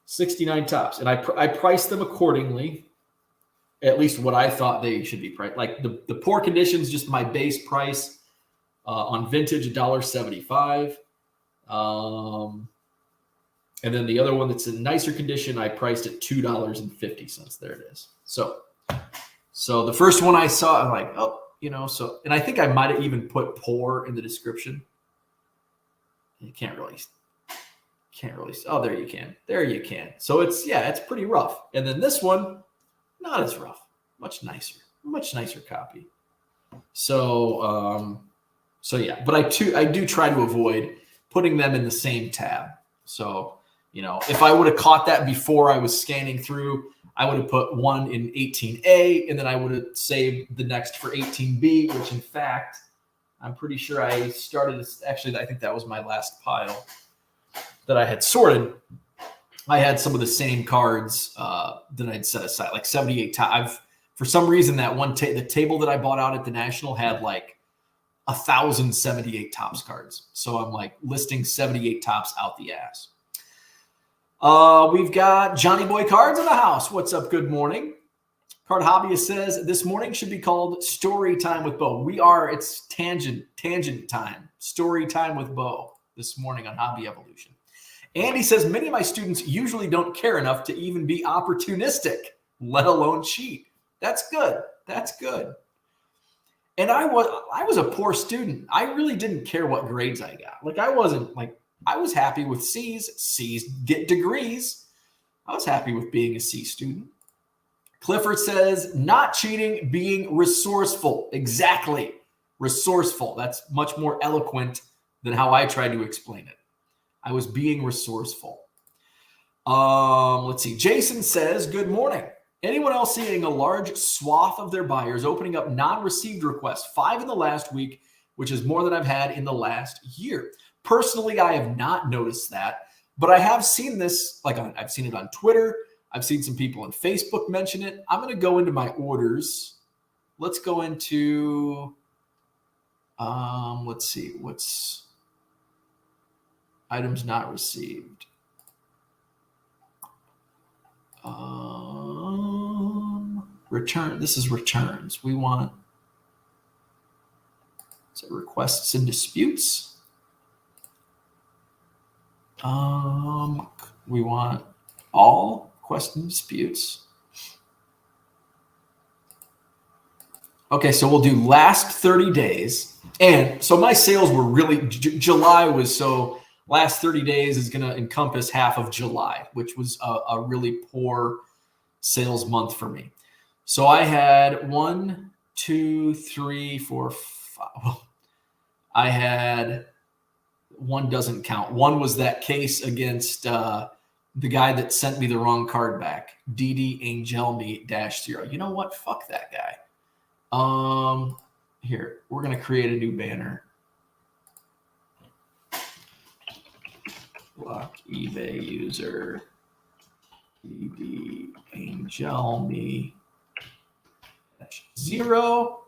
69 Topps. And I priced them accordingly, at least what I thought they should be priced. Like the poor conditions, just my base price on vintage, $1.75. And then the other one that's in nicer condition, I priced at $2.50. There it is. So the first one I saw, I'm like, oh, so, and I think I might have even put poor in the description. You can't really, oh, there you can. So it's pretty rough. And then this one, not as rough, much nicer copy. So yeah, but I do try to avoid putting them in the same tab. So, if I would have caught that before I was scanning through, I would have put one in 18A, and then I would have saved the next for 18B, which in fact, I'm pretty sure I started. Actually, I think that was my last pile that I had sorted. I had some of the same cards that I'd set aside, like 78. For some reason, that one the table that I bought out at the National had like 1,078 Topps cards. So I'm like listing 78 Topps out the ass. We've got Johnny Boy Cards in the house. What's up? Good morning. Card Hobbyist says this morning should be called Story Time with Bo. It's tangent time. Story Time with Bo this morning on Hobby Evolution. Andy says many of my students usually don't care enough to even be opportunistic, let alone cheat. That's good. That's good. And I was a poor student. I really didn't care what grades I got. Like I was happy with C's. C's get degrees. I was happy with being a C student. Clifford says, not cheating, being resourceful. Exactly. Resourceful. That's much more eloquent than how I tried to explain it. I was being resourceful. Let's see. Jason says, good morning. Anyone else seeing a large swath of their buyers opening up non-received requests? 5 in the last week, which is more than I've had in the last year. Personally, I have not noticed that, but I have seen this, I've seen it on Twitter. I've seen some people on Facebook mention it. I'm going to go into my orders. Let's go into, let's see, what's items not received. Return. This is returns. We want, is it requests and disputes? We want all requests and disputes. Okay, so we'll do last 30 days. And so my sales were really, July was so, last 30 days is going to encompass half of July, which was a really poor sales month for me. So I had 1, 2, 3, 4, 5. I had, one doesn't count. One was that case against the guy that sent me the wrong card back, DD Angelme -0. You know what? Fuck that guy. Here, we're going to create a new banner. Block eBay user DD Angelme -0.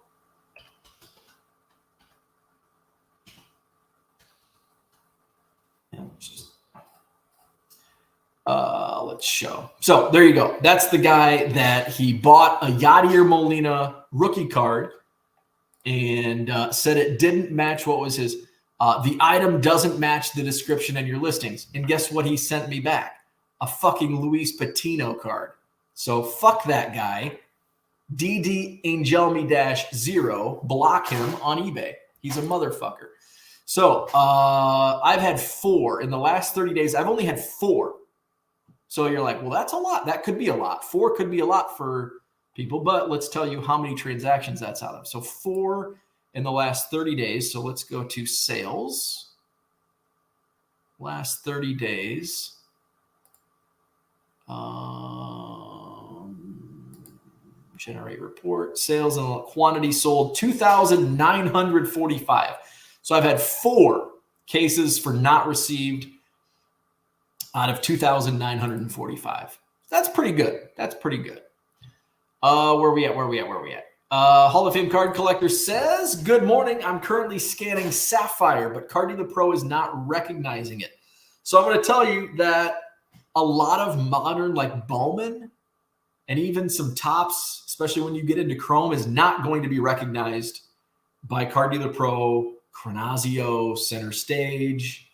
Let's show. So there you go. That's the guy that he bought a Yadier Molina rookie card and said it didn't match what was his. The item doesn't match the description in your listings. And guess what he sent me back? A fucking Luis Patino card. So fuck that guy. DD Angelme -0. Block him on eBay. He's a motherfucker. So I've had 4 in the last 30 days. I've only had 4. So you're like, well, that's a lot. That could be a lot. 4 could be a lot for people, but let's tell you how many transactions that's out of. So 4 in the last 30 days. So let's go to sales. Last 30 days. Generate report. Sales and quantity sold 2,945. So I've had 4 cases for not received out of 2,945. That's pretty good. That's pretty good. Where we at? Hall of Fame card collector says, good morning. I'm currently scanning Sapphire, but Card Dealer Pro is not recognizing it. So I'm going to tell you that a lot of modern, like Bowman, and even some Topps, especially when you get into Chrome, is not going to be recognized by Card Dealer Pro, Chronazio, Center Stage.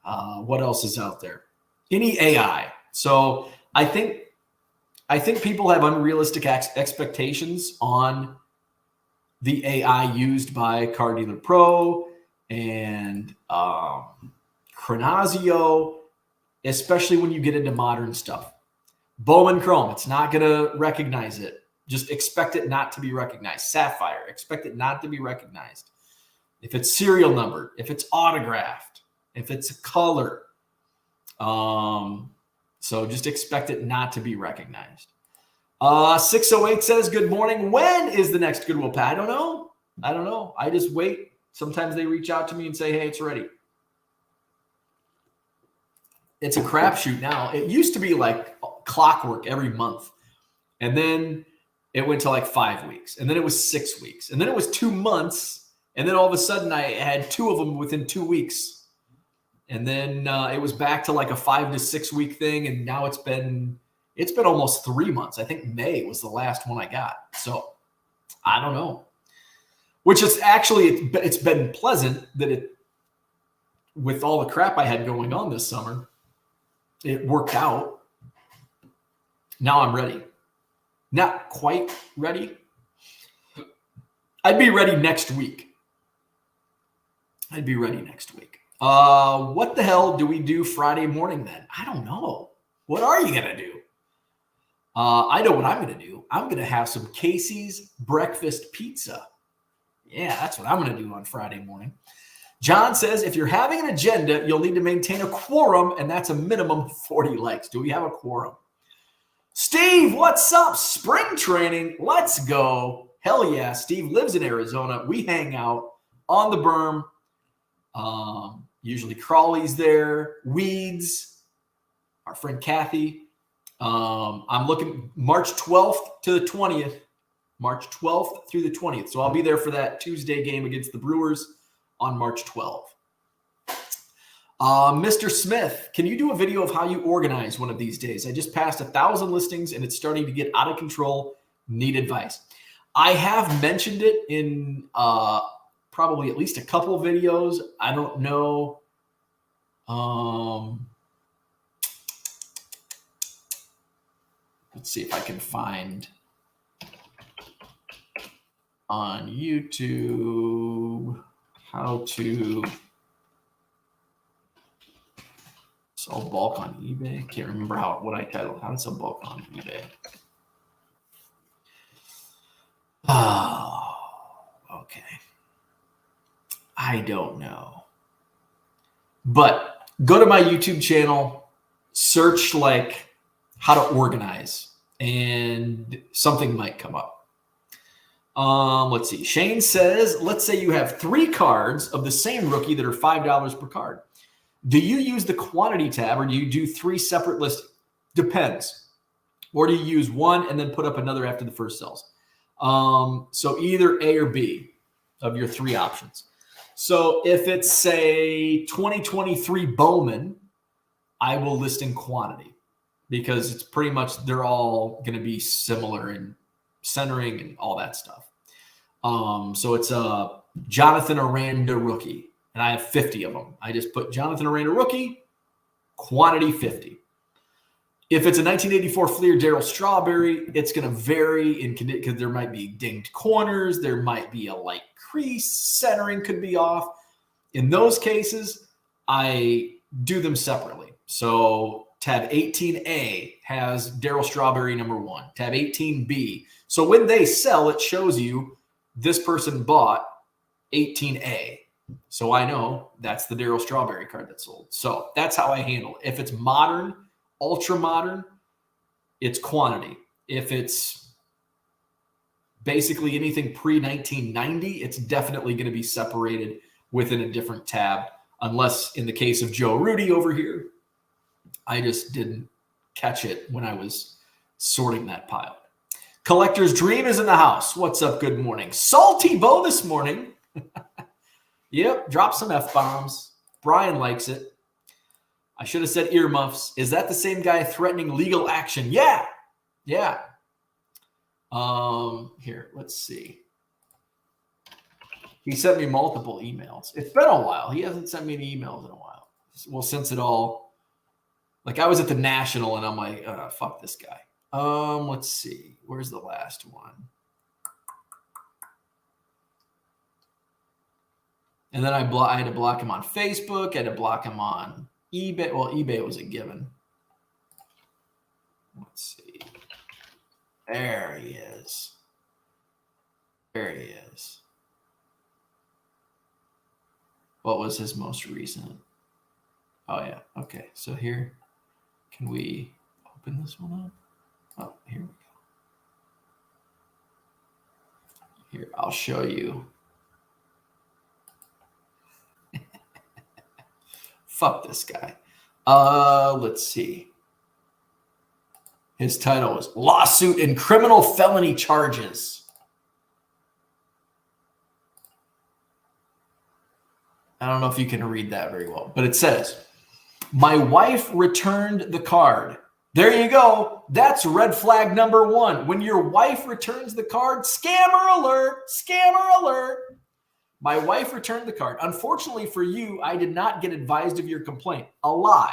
What else is out there? Any AI. So I think people have unrealistic expectations on the AI used by Card Dealer Pro and Chronazio, especially when you get into modern stuff. Bowman Chrome, it's not going to recognize it. Just expect it not to be recognized. Sapphire, expect it not to be recognized. If it's serial numbered, if it's autographed, if it's a color. So just expect it not to be recognized. 608 says, good morning. When is the next Goodwill Pat? I don't know. I just wait. Sometimes they reach out to me and say, hey, it's ready. It's a crapshoot now. It used to be like clockwork every month. And then it went to like 5 weeks, and then it was 6 weeks, and then it was 2 months, and then all of a sudden I had 2 of them within 2 weeks, and then it was back to like a 5 to 6 week thing, and now it's been almost 3 months. I think May was the last one I got, so I don't know. Which is actually, it's been pleasant that it, with all the crap I had going on this summer, it worked out. Now I'm ready. Not quite ready. I'd be ready next week. What the hell do we do Friday morning then? I don't know. What are you going to do? I know what I'm going to do. I'm going to have some Casey's breakfast pizza. Yeah, that's what I'm going to do on Friday morning. John says, if you're having an agenda, you'll need to maintain a quorum, and that's a minimum of 40 likes. Do we have a quorum? Steve, what's up? Spring training. Let's go. Hell yeah. Steve lives in Arizona. We hang out on the berm. Usually Crawley's there. Weeds. Our friend Kathy. I'm looking March 12th to the 20th. March 12th through the 20th. So I'll be there for that Tuesday game against the Brewers on March 12th. Mr. Smith, can you do a video of how you organize one of these days? I just passed 1,000 listings and it's starting to get out of control. Need advice. I have mentioned it in probably at least a couple videos. I don't know. Let's see if I can find on YouTube how to sell bulk on eBay. Can't remember what I titled. How to sell bulk on eBay. Oh, okay. I don't know. But go to my YouTube channel, search like how to organize, and something might come up. Let's see. Shane says, let's say you have 3 cards of the same rookie that are $5 per card. Do you use the quantity tab or do you do 3 separate lists? Depends. Or do you use one and then put up another after the first sells? So either A or B of your 3 options. So if it's, say, 2023 Bowman, I will list in quantity because it's pretty much, they're all going to be similar in centering and all that stuff. So it's a Jonathan Aranda rookie, and I have 50 of them. I just put Jonathan Aranda rookie, quantity 50. If it's a 1984 Fleer Darryl Strawberry, it's going to vary in because there might be dinged corners, there might be a light crease, centering could be off. In those cases, I do them separately. So tab 18A has Darryl Strawberry number 1, tab 18B. So when they sell, it shows you this person bought 18A. So I know that's the Darryl Strawberry card that sold. So that's how I handle it. If it's modern, ultra modern, it's quantity. If it's basically anything pre-1990, it's definitely going to be separated within a different tab, unless in the case of Joe Rudy over here, I just didn't catch it when I was sorting that pile. Collector's Dream is in the house. What's up? Good morning. Salty Bo this morning. Yep, drop some F-bombs. Brian likes it. I should have said earmuffs. Is that the same guy threatening legal action? Yeah. Yeah. Here, let's see. He sent me multiple emails. It's been a while. He hasn't sent me any emails in a while. Well, since it all, like I was at the National and I'm like, fuck this guy. Let's see. Where's the last one? And then I had to block him on Facebook. I had to block him on eBay. Well, eBay was a given. Let's see. There he is. There he is. What was his most recent? Oh, yeah. Okay. So here, can we open this one up? Oh, here we go. Here, I'll show you. Fuck this guy. Let's see. His title is Lawsuit and Criminal Felony Charges. I don't know if you can read that very well, but it says, my wife returned the card. There you go. That's red flag number 1. When your wife returns the card, scammer alert, scammer alert. My wife returned the card. Unfortunately for you, I did not get advised of your complaint. A lie.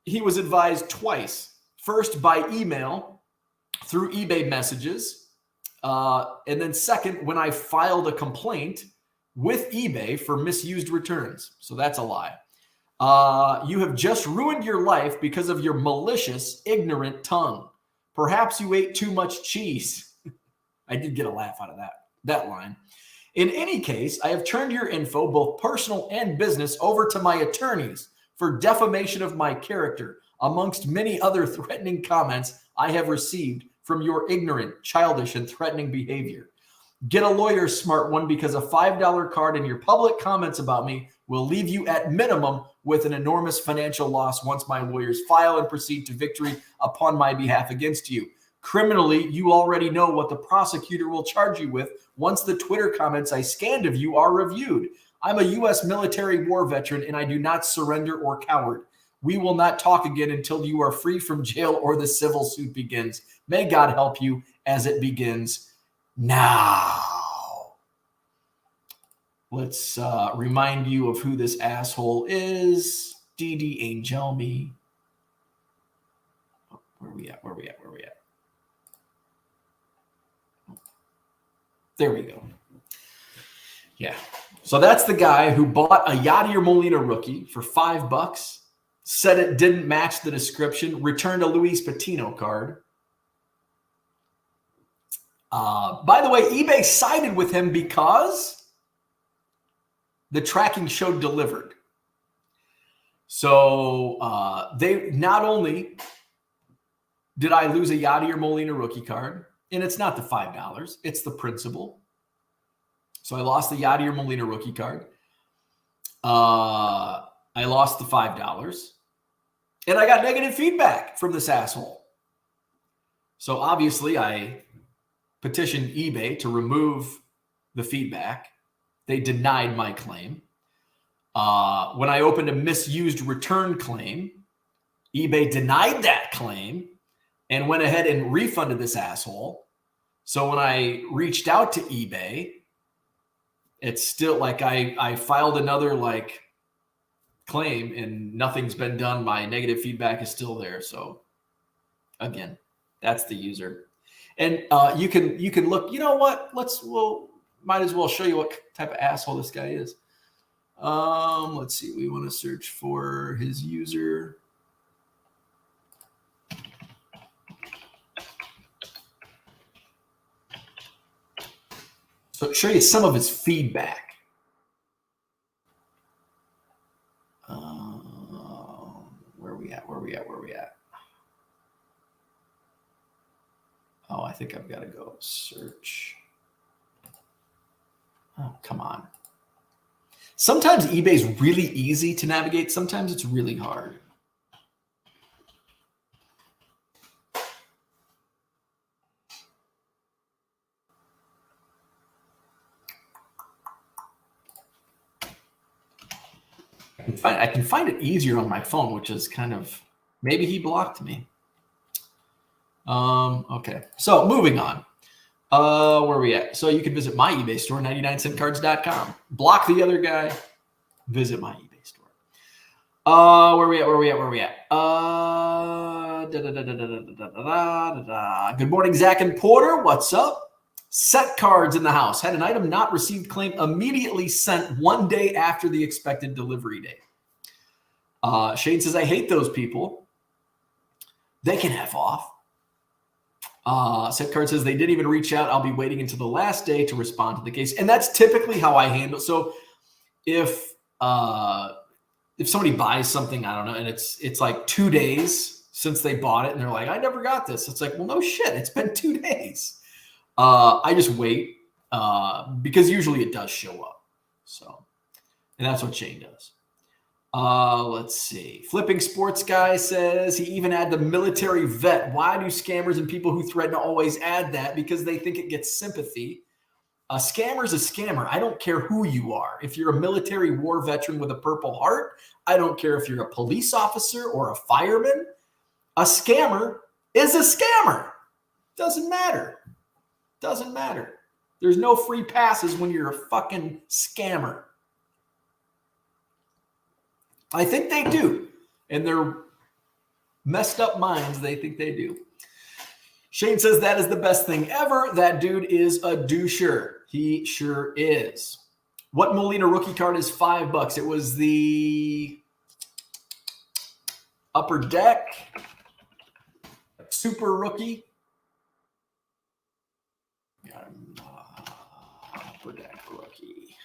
He was advised twice. First by email through eBay messages. And then second, when I filed a complaint with eBay for misused returns. So that's a lie. You have just ruined your life because of your malicious, ignorant tongue. Perhaps you ate too much cheese. I did get a laugh out of that line. In any case, I have turned your info, both personal and business, over to my attorneys for defamation of my character, amongst many other threatening comments I have received from your ignorant, childish, and threatening behavior. Get a lawyer, smart one, because a $5 card and your public comments about me will leave you at minimum with an enormous financial loss once my lawyers file and proceed to victory upon my behalf against you. Criminally, you already know what the prosecutor will charge you with once the Twitter comments I scanned of you are reviewed. I'm a U.S. military war veteran, and I do not surrender or coward. We will not talk again until you are free from jail or the civil suit begins. May God help you as it begins now. Let's remind you of who this asshole is. DD Angelmi. Oh, where are we at? There we go. Yeah. So that's the guy who bought a Yadier Molina rookie for $5, said it didn't match the description, returned a Luis Patino card. By the way, eBay sided with him because the tracking showed delivered. So they not only did I lose a Yadier Molina rookie card, and it's not the $5, it's the principal. So I lost the Yadier Molina rookie card. I lost the $5. And I got negative feedback from this asshole. So obviously I petitioned eBay to remove the feedback. They denied my claim. When I opened a misused return claim, eBay denied that claim and went ahead and refunded this asshole. So when I reached out to eBay, it's still like I filed another claim and nothing's been done. My negative feedback is still there. So again, that's the user. And you can look, you know what? Might as well show you what type of asshole this guy is. Let's see. We want to search for his user. So show you some of his feedback. Where are we at? Oh, I think I've got to go search. Oh, come on. Sometimes eBay's really easy to navigate. Sometimes it's really hard. I can find it easier on my phone, which is kind of, maybe he blocked me. Okay, so moving on. Where are we at? So you can visit my eBay store, 99centcards.com. Block the other guy. Visit my eBay store. Where are we at? Good morning, Zach and Porter. What's up? Set cards in the house. Had an item not received claim immediately sent 1 day after the expected delivery date. Shane says, I hate those people. They can F off. Set card says they didn't even reach out. I'll be waiting until the last day to respond to the case. And that's typically how I handle. So if somebody buys something, I don't know, and it's like 2 days since they bought it and they're like, I never got this. It's like, well, no shit. It's been 2 days. I just wait because usually it does show up. So, and that's what Shane does. Let's see. Flipping Sports Guy says he even had the military vet. Why do scammers and people who threaten always add that? Because they think it gets sympathy. A scammer's a scammer. I don't care who you are. If you're a military war veteran with a Purple Heart, I don't care if you're a police officer or a fireman. A scammer is a scammer. Doesn't matter. Doesn't matter. There's no free passes when you're a fucking scammer. I think they do. In their messed up minds, they think they do. Shane says that is the best thing ever. That dude is a doucher. He sure is. What Molina rookie card is $5? It was the Upper Deck Super Rookie. Upper Deck Rookie.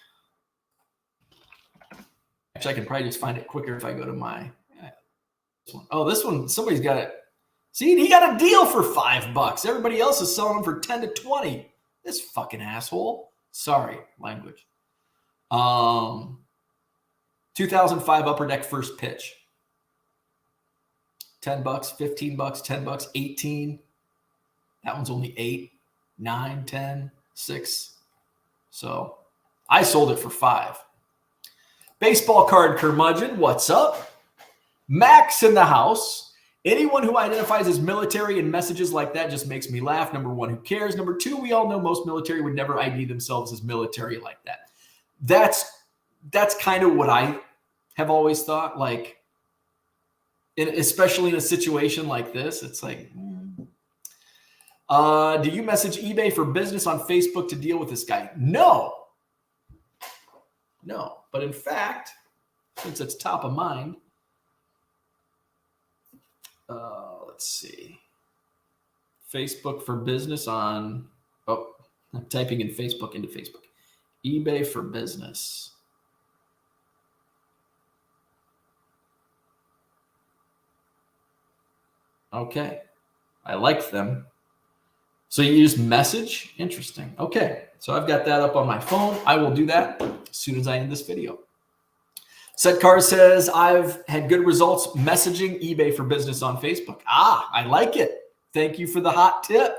Actually, I can probably just find it quicker if I go to my this one. Oh, this one, somebody's got it. See, he got a deal for $5. Everybody else is selling them for 10 to 20. This fucking asshole. Sorry, language. 2005 Upper Deck First Pitch. $10, $15, $10, 18. That one's only 8, 9, 10, 6. So I sold it for 5. Baseball card curmudgeon, what's up? Max in the house. Anyone who identifies as military and messages like that just makes me laugh. Number one, who cares? Number two, we all know most military would never ID themselves as military like that. That's kind of what I have always thought. Like, especially in a situation like this, it's like, do you message eBay for business on Facebook to deal with this guy? No. But in fact, since it's top of mind, let's see. Facebook for business on, I'm typing in Facebook into Facebook. eBay for business. Okay. I liked them. So you just message? Interesting. Okay. So I've got that up on my phone. I will do that as soon as I end this video. Setcar says, I've had good results messaging eBay for business on Facebook. I like it. Thank you for the hot tip.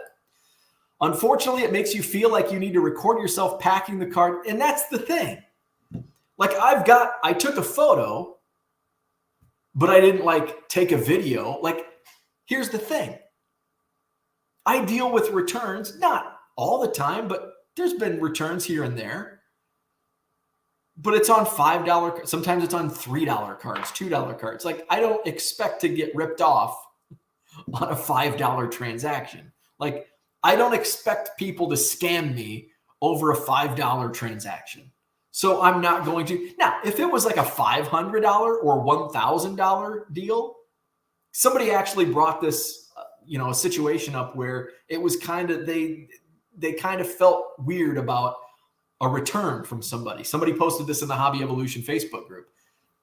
Unfortunately, it makes you feel like you need to record yourself packing the card. And that's the thing. Like I took a photo, but I didn't take a video. Like, here's the thing. I deal with returns, not all the time, but there's been returns here and there. But it's on $5. Sometimes it's on $3 cards, $2 cards. Like, I don't expect to get ripped off on a $5 transaction. Like, I don't expect people to scam me over a $5 transaction. So I'm not going to. Now, if it was like a $500 or $1,000 deal, somebody actually brought this, a situation up where it was kind of, they kind of felt weird about a return from somebody. Somebody posted this in the Hobby Evolution Facebook group,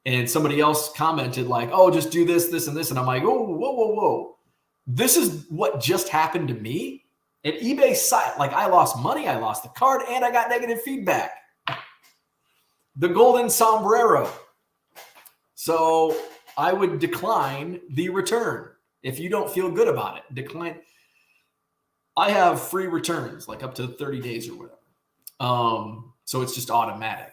and somebody else commented like, oh, just do this, this, and this. And I'm like, oh, whoa. This is what just happened to me. At eBay site, like, I lost money, I lost the card, and I got negative feedback. The golden sombrero. So I would decline the return. If you don't feel good about it, decline. I have free returns, like up to 30 days or whatever. So it's just automatic.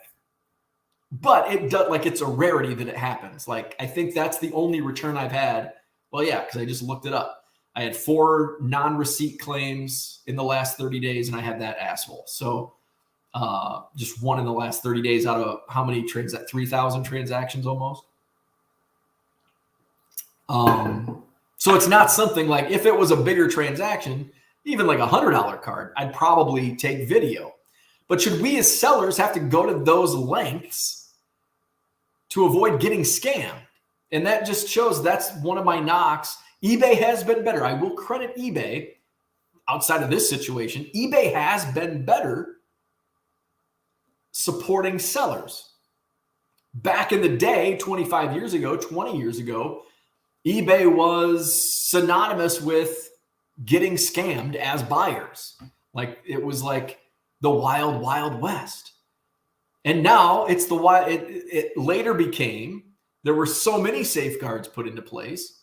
But it does, like, it's a rarity that it happens. Like, I think that's the only return I've had. Well, yeah, because I just looked it up. I had 4 non-receipt claims in the last 30 days, and I had that asshole. So just one in the last 30 days out of how many 3,000 transactions almost. So it's not something like, if it was a bigger transaction, even like a $100 card, I'd probably take video. But should we as sellers have to go to those lengths to avoid getting scammed? And that just shows that's one of my knocks. eBay has been better. I will credit eBay outside of this situation. eBay has been better supporting sellers. Back in the day, 25 years ago, 20 years ago, eBay was synonymous with getting scammed as buyers. Like, it was like the wild, wild west. And now it's it later became There were so many safeguards put into place.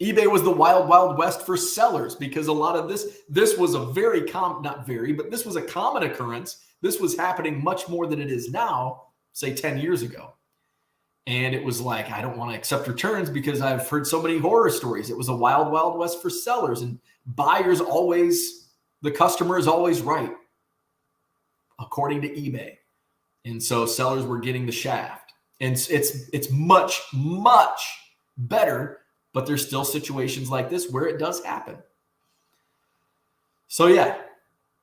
eBay was the wild, wild west for sellers because a lot of this was a very not very, but this was a common occurrence. This was happening much more than it is now, say 10 years ago. And it was like, I don't want to accept returns because I've heard so many horror stories. It was a wild, wild west for sellers, and buyers always, the customer is always right, according to eBay. And so sellers were getting the shaft. And it's much, much better, but there's still situations like this where it does happen. So yeah,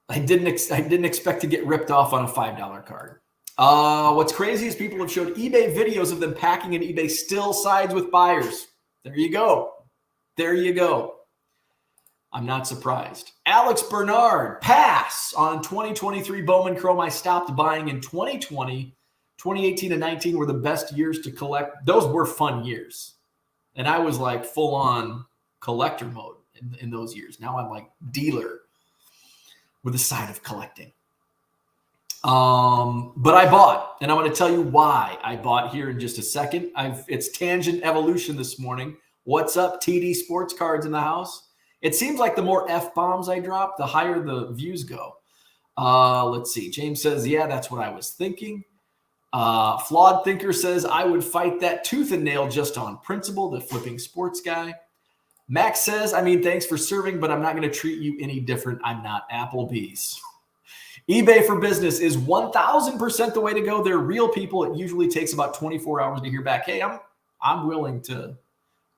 I didn't expect to get ripped off on a $5 card. What's crazy is people have showed eBay videos of them packing, and eBay still sides with buyers. There you go. There you go. I'm not surprised. Alex Bernard, pass on 2023 Bowman Chrome. I stopped buying in 2020. 2018 and 19 were the best years to collect. Those were fun years. And I was like full on collector mode in those years. Now I'm like dealer with a side of collecting. But I bought, and I'm going to tell you why I bought here in just a second. It's Tangent Evolution this morning. What's up, TD Sports Cards in the house? It seems like the more F-bombs I drop, the higher the views go. Let's see. James says, yeah, that's what I was thinking. Flawed Thinker says, I would fight that tooth and nail just on principle, the flipping sports guy. Max says, I mean, thanks for serving, but I'm not going to treat you any different. I'm not Applebee's. eBay for Business is 1,000% the way to go. They're real people. It usually takes about 24 hours to hear back. Hey, I'm willing to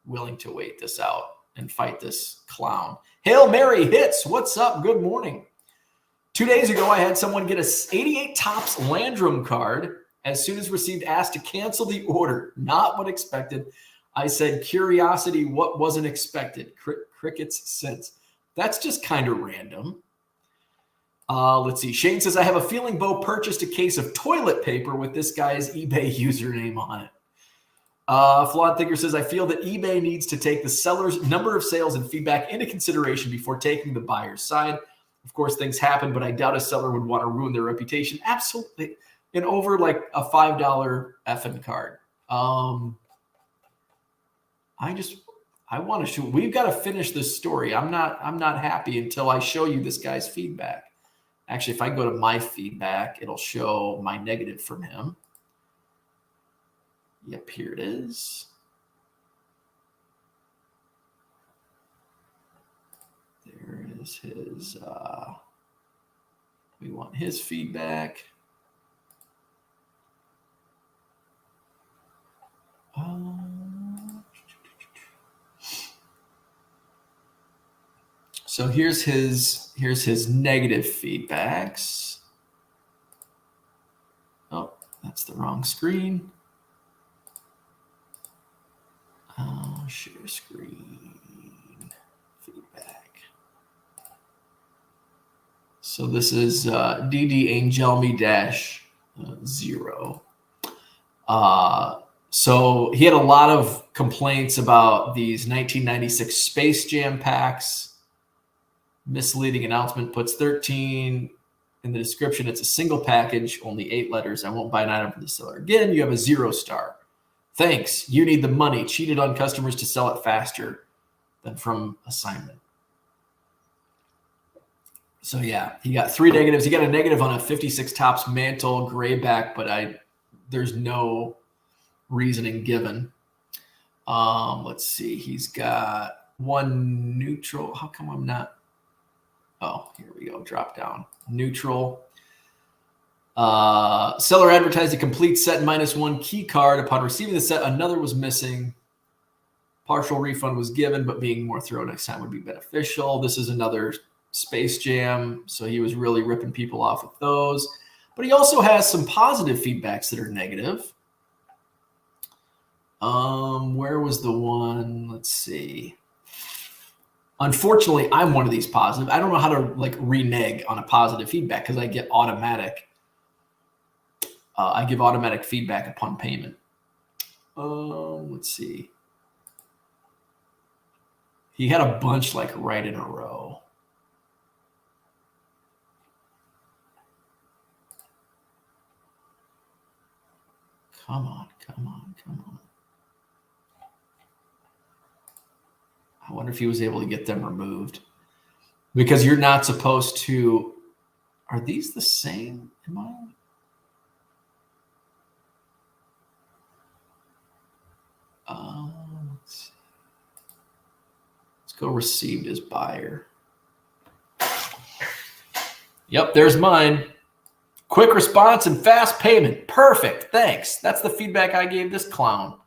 wait this out and fight this clown. Hail Mary hits. What's up? Good morning. 2 days ago, I had someone get a 88 Topps Landrum card. As soon as received, asked to cancel the order. Not what expected. I said, curiosity, what wasn't expected? Crickets since. That's just kind of random. Let's see. Shane says, I have a feeling Bo purchased a case of toilet paper with this guy's eBay username on it. Flawed Thinker says, I feel that eBay needs to take the seller's number of sales and feedback into consideration before taking the buyer's side. Of course, things happen, but I doubt a seller would want to ruin their reputation. Absolutely. And over like a $5 effing card. I want to shoot. We've got to finish this story. I'm not happy until I show you this guy's feedback. Actually, if I go to my feedback, it'll show my negative from him. Yep, here it is. There is his, we want his feedback. So here's his negative feedbacks. Oh, that's the wrong screen. Share screen feedback. So this is DD Angelmi -0. So he had a lot of complaints about these 1996 Space Jam packs. Misleading announcement, puts 13 in the description. It's a single package, only 8 letters. I won't buy an item from the seller. Again, you have a 0 star. Thanks. You need the money. Cheated on customers to sell it faster than from assignment. So yeah, he got 3 negatives. He got a negative on a 56 Topps Mantle Grayback, but there's no reasoning given. Let's see. He's got 1 neutral. How come I'm not? Oh, here we go. Drop down. Neutral. Seller advertised a complete set -1 key card. Upon receiving the set, another was missing. Partial refund was given, but being more thorough next time would be beneficial. This is another Space Jam, so he was really ripping people off with those. But he also has some positive feedbacks that are negative. Where was the one? Let's see. Unfortunately, I'm one of these positive. I don't know how to like renege on a positive feedback because I get automatic. I give automatic feedback upon payment. Let's see. He had a bunch like right in a row. Come on, Come on, come on. I wonder if he was able to get them removed. Because you're not supposed to. Are these the same? Am I? Let's go received as buyer. Yep, there's mine. Quick response and fast payment. Perfect. Thanks. That's the feedback I gave this clown.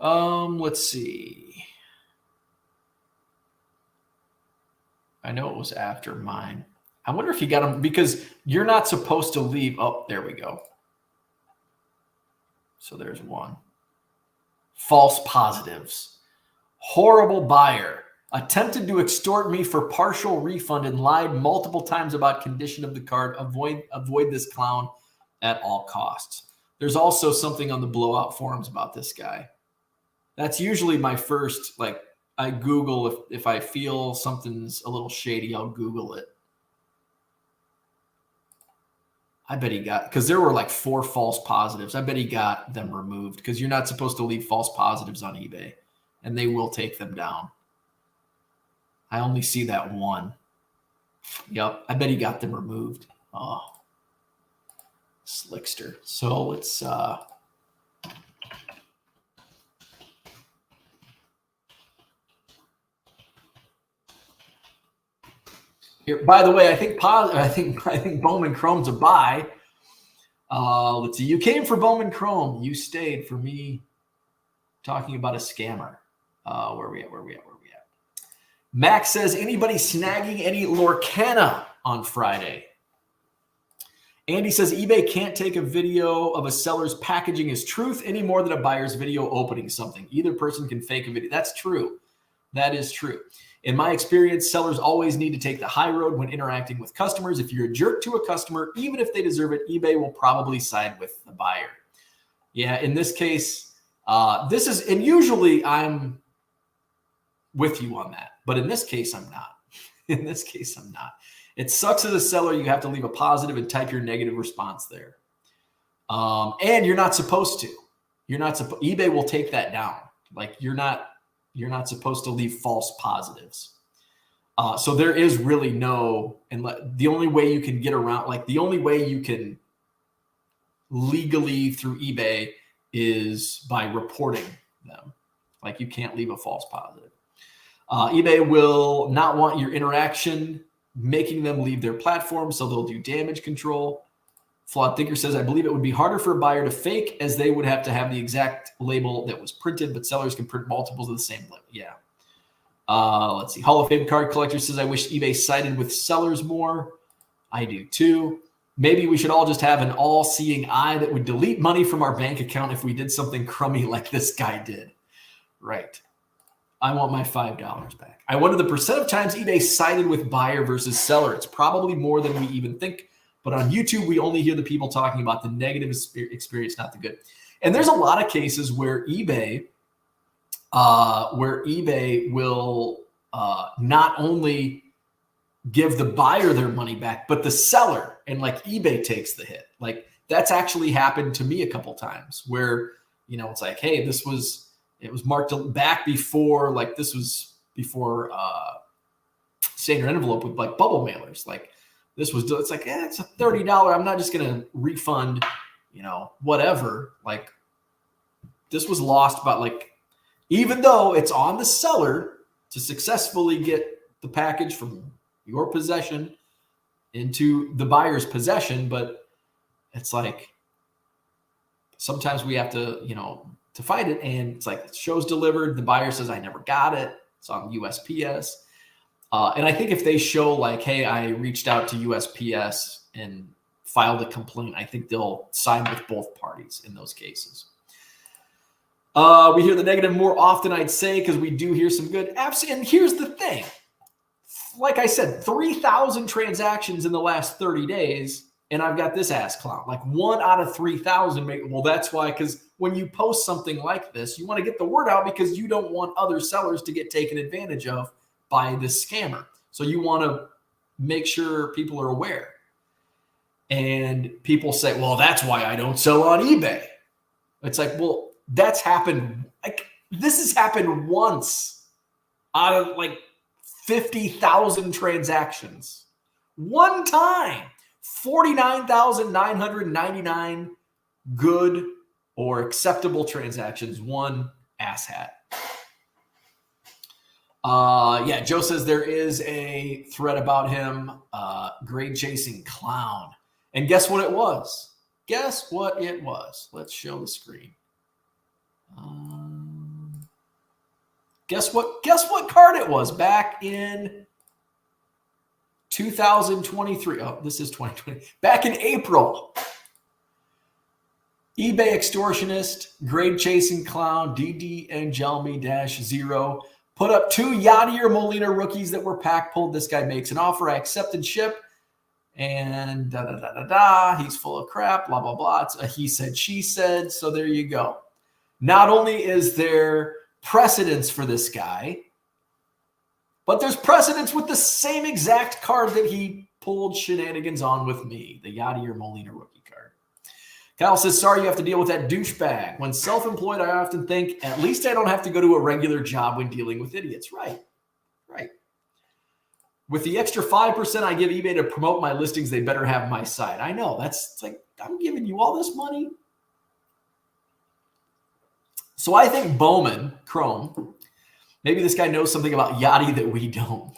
Let's see. I know it was after mine. I wonder if you got them because you're not supposed to leave. Oh, there we go. So there's one. False positives. Horrible buyer. Attempted to extort me for partial refund and lied multiple times about condition of the card. Avoid this clown at all costs. There's also something on the blowout forums about this guy. That's usually my first, like, I Google if I feel something's a little shady, I'll Google it. I bet he got, because there were like 4 false positives. I bet he got them removed because you're not supposed to leave false positives on eBay and they will take them down. I only see that one. Yep. I bet he got them removed. Oh, slickster. So let's, here, by the way, I think Bowman Chrome's a buy. Let's see. You came for Bowman Chrome. You stayed for me talking about a scammer. Where are we at? Max says, anybody snagging any Lorcana on Friday? Andy says, eBay can't take a video of a seller's packaging as truth any more than a buyer's video opening something. Either person can fake a video. That's true. That is true. In my experience, sellers always need to take the high road when interacting with customers. If you're a jerk to a customer, even if they deserve it, eBay will probably side with the buyer. Yeah, in this case, and usually I'm with you on that. But in this case, I'm not. In this case, I'm not. It sucks as a seller. You have to leave a positive and type your negative response there. And you're not supposed to. eBay will take that down. Like you're not supposed to leave false positives. So there is really no, and the only way you can get around, like the only way you can legally through eBay is by reporting them. Like you can't leave a false positive. eBay will not want your interaction making them leave their platform, so they'll do damage control. Flawed Thinker says, I believe it would be harder for a buyer to fake as they would have to have the exact label that was printed, but sellers can print multiples of the same label. Yeah. Let's see. Hall of Fame Card Collector says, I wish eBay sided with sellers more. I do too. Maybe we should all just have an all-seeing eye that would delete money from our bank account if we did something crummy like this guy did. Right. I want my $5 back. I wonder the percent of times eBay sided with buyer versus seller. It's probably more than we even think. But on YouTube, we only hear the people talking about the negative experience, not the good. And there's a lot of cases where eBay will not only give the buyer their money back, but the seller, and like eBay takes the hit. Like that's actually happened to me a couple times where, you know, it's like, hey, it was marked back before, like this was before standard envelope with like bubble mailers. Like this was, it's like, it's a $30. I'm not just going to refund, you know, whatever. Like this was lost, but like, even though it's on the seller to successfully get the package from your possession into the buyer's possession, but it's like, sometimes we have to, you know, to fight it. And it's like, show's delivered. The buyer says, I never got it. It's on USPS. And I think if they show like, hey, I reached out to USPS and filed a complaint, I think they'll side with both parties in those cases. We hear the negative more often, I'd say, because we do hear some good. And here's the thing. Like I said, 3,000 transactions in the last 30 days. And I've got this ass clown, like 1 out of 3,000. Well, that's why, because when you post something like this, you want to get the word out because you don't want other sellers to get taken advantage of by this scammer. So you want to make sure people are aware. And people say, well, that's why I don't sell on eBay. It's like, well, that's happened. Like, this has happened once out of like 50,000 transactions. One time. 49,999 good or acceptable transactions. One asshat. Yeah, Joe says there is a thread about him, grade chasing clown. And guess what it was? Guess what it was? Let's show the screen. Guess what card it was back in 2023. Oh, this is 2020. Back in April. eBay extortionist, grade chasing clown, DD Angelmi -0. Put up 2 Yadier Molina rookies that were pack pulled. This guy makes an offer. I accept and ship. And he's full of crap, blah, blah, blah. It's a he said, she said. So there you go. Not only is there precedence for this guy, but there's precedence with the same exact card that he pulled shenanigans on with me, the Yadier Molina rookie card. Kyle says, sorry you have to deal with that douchebag. When self-employed, I often think, at least I don't have to go to a regular job when dealing with idiots. Right. With the extra 5% I give eBay to promote my listings, they better have my site. I know. It's like, I'm giving you all this money. So I think Bowman, Chrome, maybe this guy knows something about Yachty that we don't.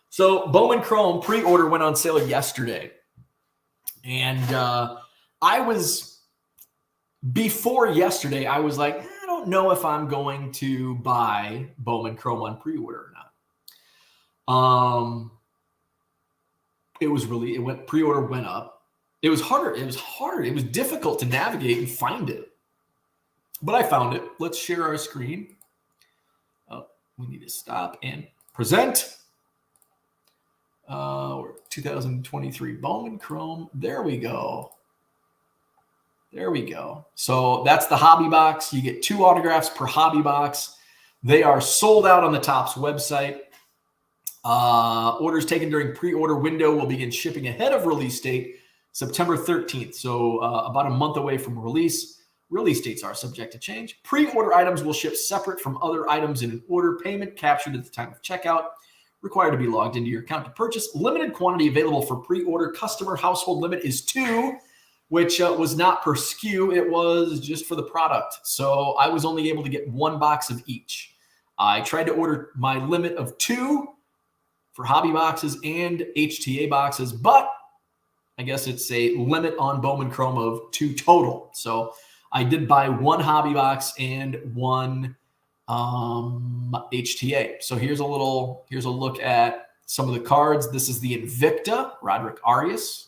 So Bowman Chrome pre-order went on sale yesterday. And before yesterday, I was like, I don't know if I'm going to buy Bowman Chrome on pre-order or not. Pre-order went up. It was harder. It was difficult to navigate and find it. But I found it. Let's share our screen. Oh, we need to stop and present. 2023 Bowman Chrome. There we go. So that's the hobby box. You get 2 autographs per hobby box. They are sold out on the Topps website. Orders taken during pre-order window will begin shipping ahead of release date, September 13th. So about a month away from release. Release dates are subject to change. Pre-order items will ship separate from other items in an order. Payment captured at the time of checkout. Required to be logged into your account to purchase. Limited quantity available for pre-order. Customer household limit is 2, which was not per SKU. It was just for the product. So I was only able to get 1 box of each. I tried to order my limit of 2 for hobby boxes and HTA boxes, but I guess it's a limit on Bowman Chrome of 2 total. So I did buy 1 hobby box and 1 HTA. So here's a look at some of the cards. This is the Invicta, Roderick Arias.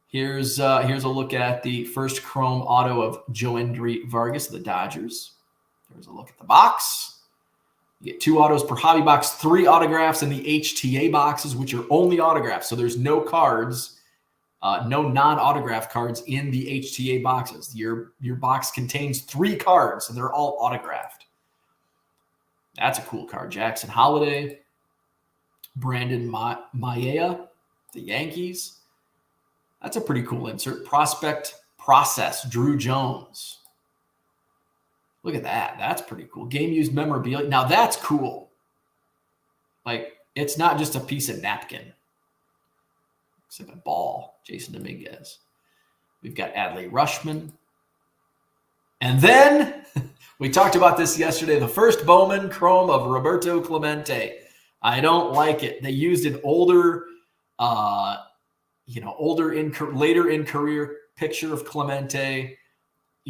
Here's a look at the first Chrome auto of Joendry Vargas, the Dodgers. There's a look at the box. You get 2 autos per hobby box, 3 autographs in the HTA boxes, which are only autographs. So there's no cards, no non-autograph cards in the HTA boxes. Your box contains 3 cards, and they're all autographed. That's a cool card. Jackson Holiday, Brandon Maia, the Yankees. That's a pretty cool insert. Prospect Process, Drew Jones. Look at that. That's pretty cool. Game used memorabilia. Now that's cool. Like, it's not just a piece of napkin. It's like a ball. Jason Dominguez. We've got Adley Rushman. And then we talked about this yesterday. The first Bowman Chrome of Roberto Clemente. I don't like it. They used an later in career picture of Clemente.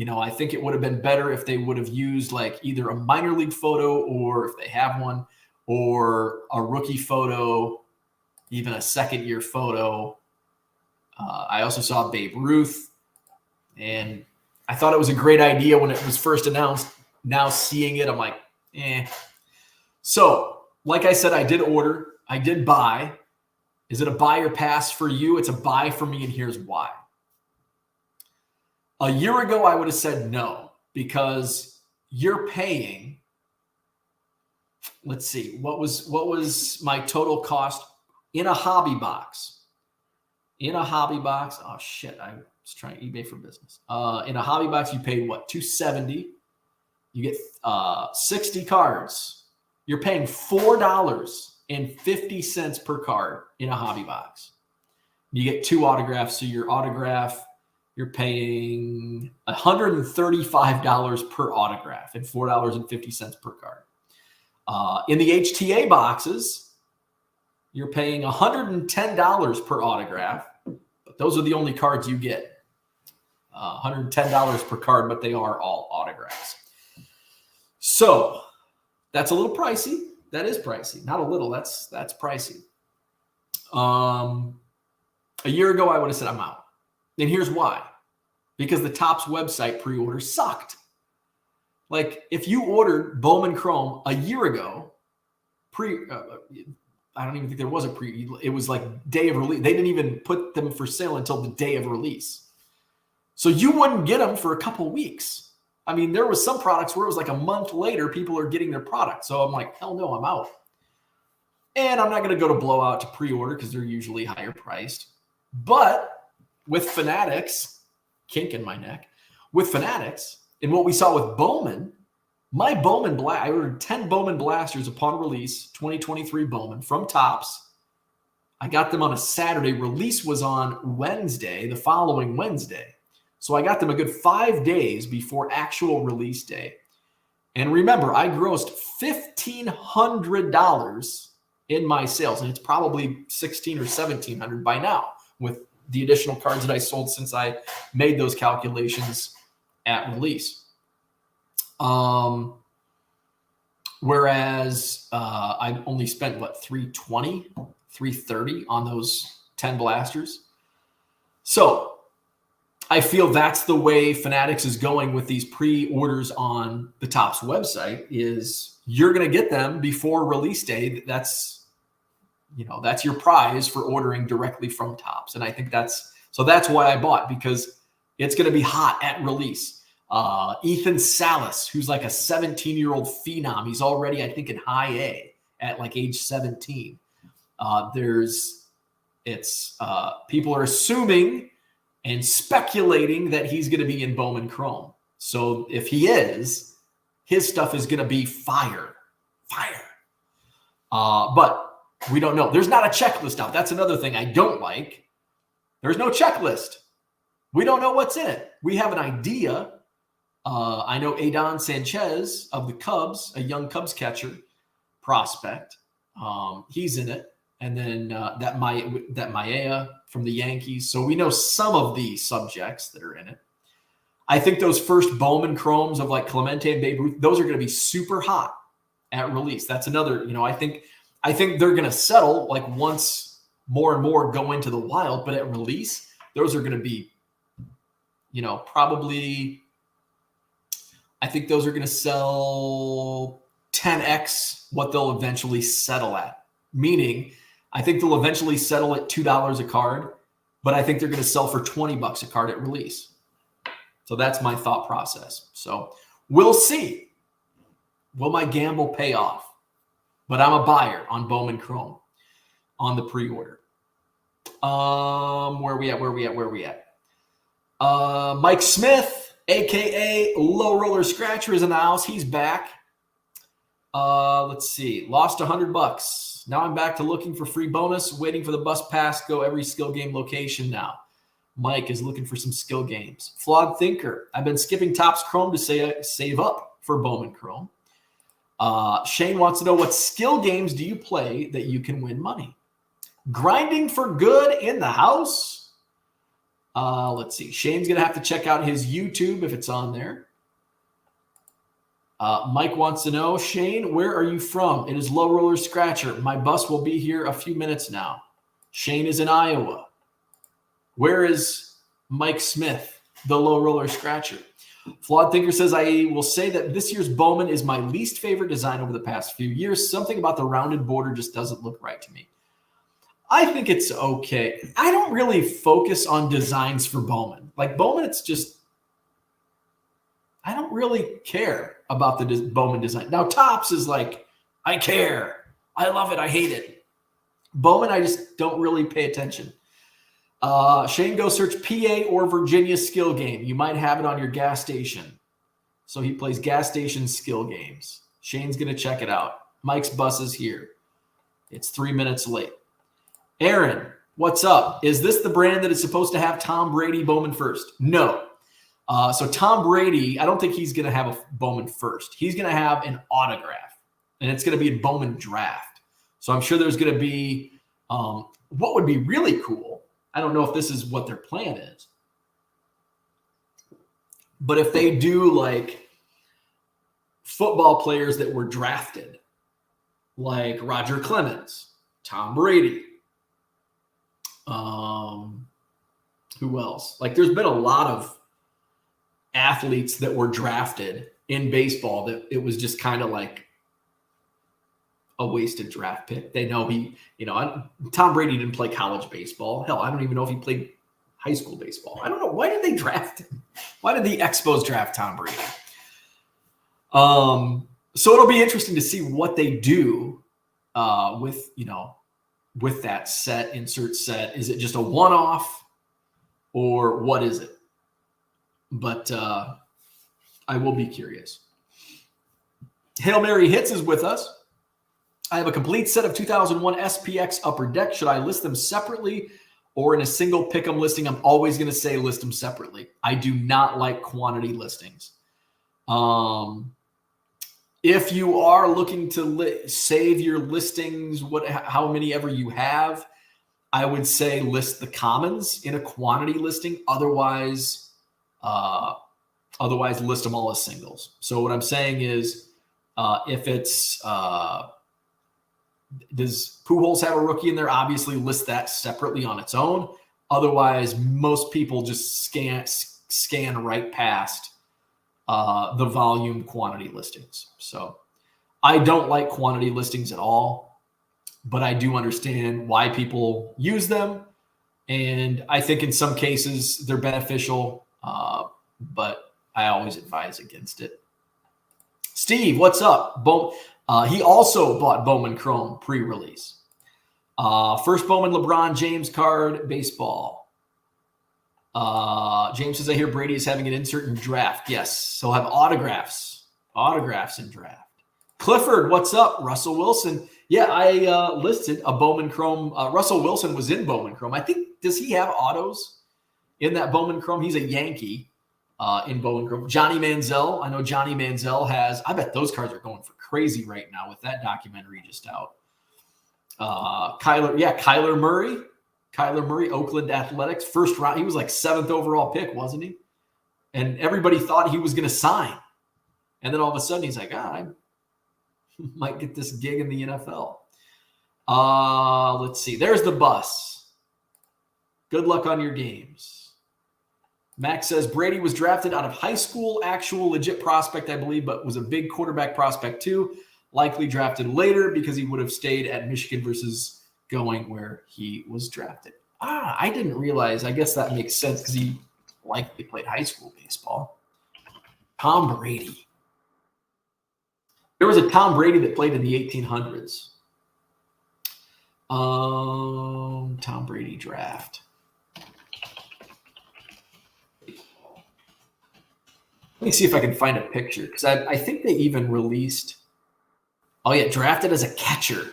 I think it would have been better if they would have used like either a minor league photo, or if they have one, or a rookie photo, even a second-year photo. I also saw Babe Ruth, and I thought it was a great idea when it was first announced. Now seeing it, I'm like, eh. So, like I said, I did order. I did buy. Is it a buy or pass for you? It's a buy for me, and here's why. A year ago, I would have said no, because you're paying. Let's see, what was my total cost in a hobby box? In a hobby box, oh shit, I was trying eBay for business. In a hobby box, you paid what? $270. You get 60 cards. You're paying $4.50 per card in a hobby box. You get 2 autographs, so your autograph, you're paying $135 per autograph and $4.50 per card. In the HTA boxes, you're paying $110 per autograph, but those are the only cards you get. $110 per card, but they are all autographs. So that's a little pricey. That is pricey. Not a little. That's pricey. A year ago, I would have said I'm out. And here's why. Because the Topps website pre-order sucked. Like, if you ordered Bowman Chrome a year ago, I don't even think there was a it was like day of release. They didn't even put them for sale until the day of release. So you wouldn't get them for a couple weeks. I mean, there was some products where it was like a month later, people are getting their product. So I'm like, hell no, I'm out. And I'm not going to go to Blowout to pre-order because they're usually higher priced. But with Fanatics, kink in my neck, with Fanatics, and what we saw with Bowman, my Bowman I ordered 10 Bowman blasters upon release, 2023 Bowman from Topps. I got them on a Saturday. Release was on Wednesday, the following Wednesday. So I got them a good 5 days before actual release day. And remember, I grossed $1,500 in my sales, and it's probably $1,600 or $1,700 by now with the additional cards that I sold since I made those calculations at release. Whereas I only spent $320, $330 on those 10 blasters. So I feel that's the way Fanatics is going with these pre-orders on the Topps website. Is you're going to get them before release day. That's your prize for ordering directly from Topps. And I think that's why I bought, because it's going to be hot at release. Ethan Salas, who's like a 17-year-old phenom. He's already, I think, in high A at like age 17. People are assuming and speculating that he's going to be in Bowman Chrome. So if he is, his stuff is going to be fire. But we don't know. There's not a checklist out. That's another thing I don't like. There's no checklist. We don't know what's in it. We have an idea. I know Adon Sanchez of the Cubs, a young Cubs catcher prospect. He's in it. And then that Maia from the Yankees. So we know some of the subjects that are in it. I think those first Bowman Chromes of like Clemente and Babe Ruth, those are going to be super hot at release. That's another, I think they're going to settle like once more and more go into the wild, but at release, those are going to be, probably, I think those are going to sell 10x what they'll eventually settle at. Meaning, I think they'll eventually settle at $2 a card, but I think they're going to sell for $20 a card at release. So that's my thought process. So we'll see. Will my gamble pay off? But I'm a buyer on Bowman Chrome on the pre-order. Where we at? Mike Smith, a.k.a. Low Roller Scratcher, is in the house. He's back. Let's see. Lost $100. Now I'm back to looking for free bonus, waiting for the bus pass, go every skill game location now. Mike is looking for some skill games. Flawed Thinker. I've been skipping Topps Chrome to save up for Bowman Chrome. Shane wants to know, what skill games do you play that you can win money? Grinding for Good in the house. Let's see. Shane's going to have to check out his YouTube if it's on there. Mike wants to know, Shane, where are you from? It is Low Roller Scratcher. My bus will be here a few minutes now. Shane is in Iowa. Where is Mike Smith, the Low Roller Scratcher? Flawed Thinker says, I will say that this year's Bowman is my least favorite design over the past few years. Something about the rounded border just doesn't look right to me. I think it's okay. I don't really focus on designs for Bowman. Like Bowman, it's just, I don't really care about the Bowman design. Now, Topps is like, I care. I love it. I hate it. Bowman, I just don't really pay attention. Shane, go search PA or Virginia skill game. You might have it on your gas station. So he plays gas station skill games. Shane's going to check it out. Mike's bus is here. It's 3 minutes late. Aaron, what's up? Is this the brand that is supposed to have Tom Brady Bowman first? No. So Tom Brady, I don't think he's going to have a Bowman first. He's going to have an autograph, and it's going to be a Bowman draft. So I'm sure there's going to be what would be really cool. I don't know if this is what their plan is. But if they do like football players that were drafted, like Roger Clemens, Tom Brady, who else? Like there's been a lot of athletes that were drafted in baseball that it was just kind of like a wasted draft pick. They know Tom Brady didn't play college baseball. Hell, I don't even know if he played high school baseball. I don't know. Why did they draft him? Why did the Expos draft Tom Brady? So it'll be interesting to see what they do with that set, insert set. Is it just a one-off or what is it? But I will be curious. Hail Mary Hits is with us. I have a complete set of 2001 SPX Upper Deck. Should I list them separately or in a single pick'em listing? I'm always going to say list them separately. I do not like quantity listings. If you are looking to save your listings, how many ever you have, I would say list the commons in a quantity listing. Otherwise list them all as singles. So what I'm saying is, if it's does Pujols have a rookie in there? Obviously, list that separately on its own. Otherwise, most people just scan right past the volume quantity listings. So I don't like quantity listings at all, but I do understand why people use them. And I think in some cases they're beneficial, but I always advise against it. Steve, what's up? He also bought Bowman Chrome pre-release. First Bowman LeBron James card, baseball. James says, I hear Brady is having an insert in draft. Yes, he'll have autographs in draft. Clifford, what's up? Russell Wilson. Yeah, I listed a Bowman Chrome. Russell Wilson was in Bowman Chrome. I think, does he have autos in that Bowman Chrome? He's a Yankee in Bowman Chrome. Johnny Manziel. I know Johnny Manziel has. I bet those cards are going for crazy right now with that documentary just out. Kyler Murray. Kyler Murray, Oakland Athletics, first round. He was like 7th overall pick, wasn't he? And everybody thought he was going to sign. And then all of a sudden he's like, I might get this gig in the NFL. Let's see. There's the bus. Good luck on your games. Max says Brady was drafted out of high school, actual legit prospect, I believe, but was a big quarterback prospect too. Likely drafted later because he would have stayed at Michigan versus going where he was drafted. I didn't realize. I guess that makes sense because he likely played high school baseball. Tom Brady. There was a Tom Brady that played in the 1800s. Tom Brady draft. Let me see if I can find a picture because I think they even released. Oh yeah, drafted as a catcher.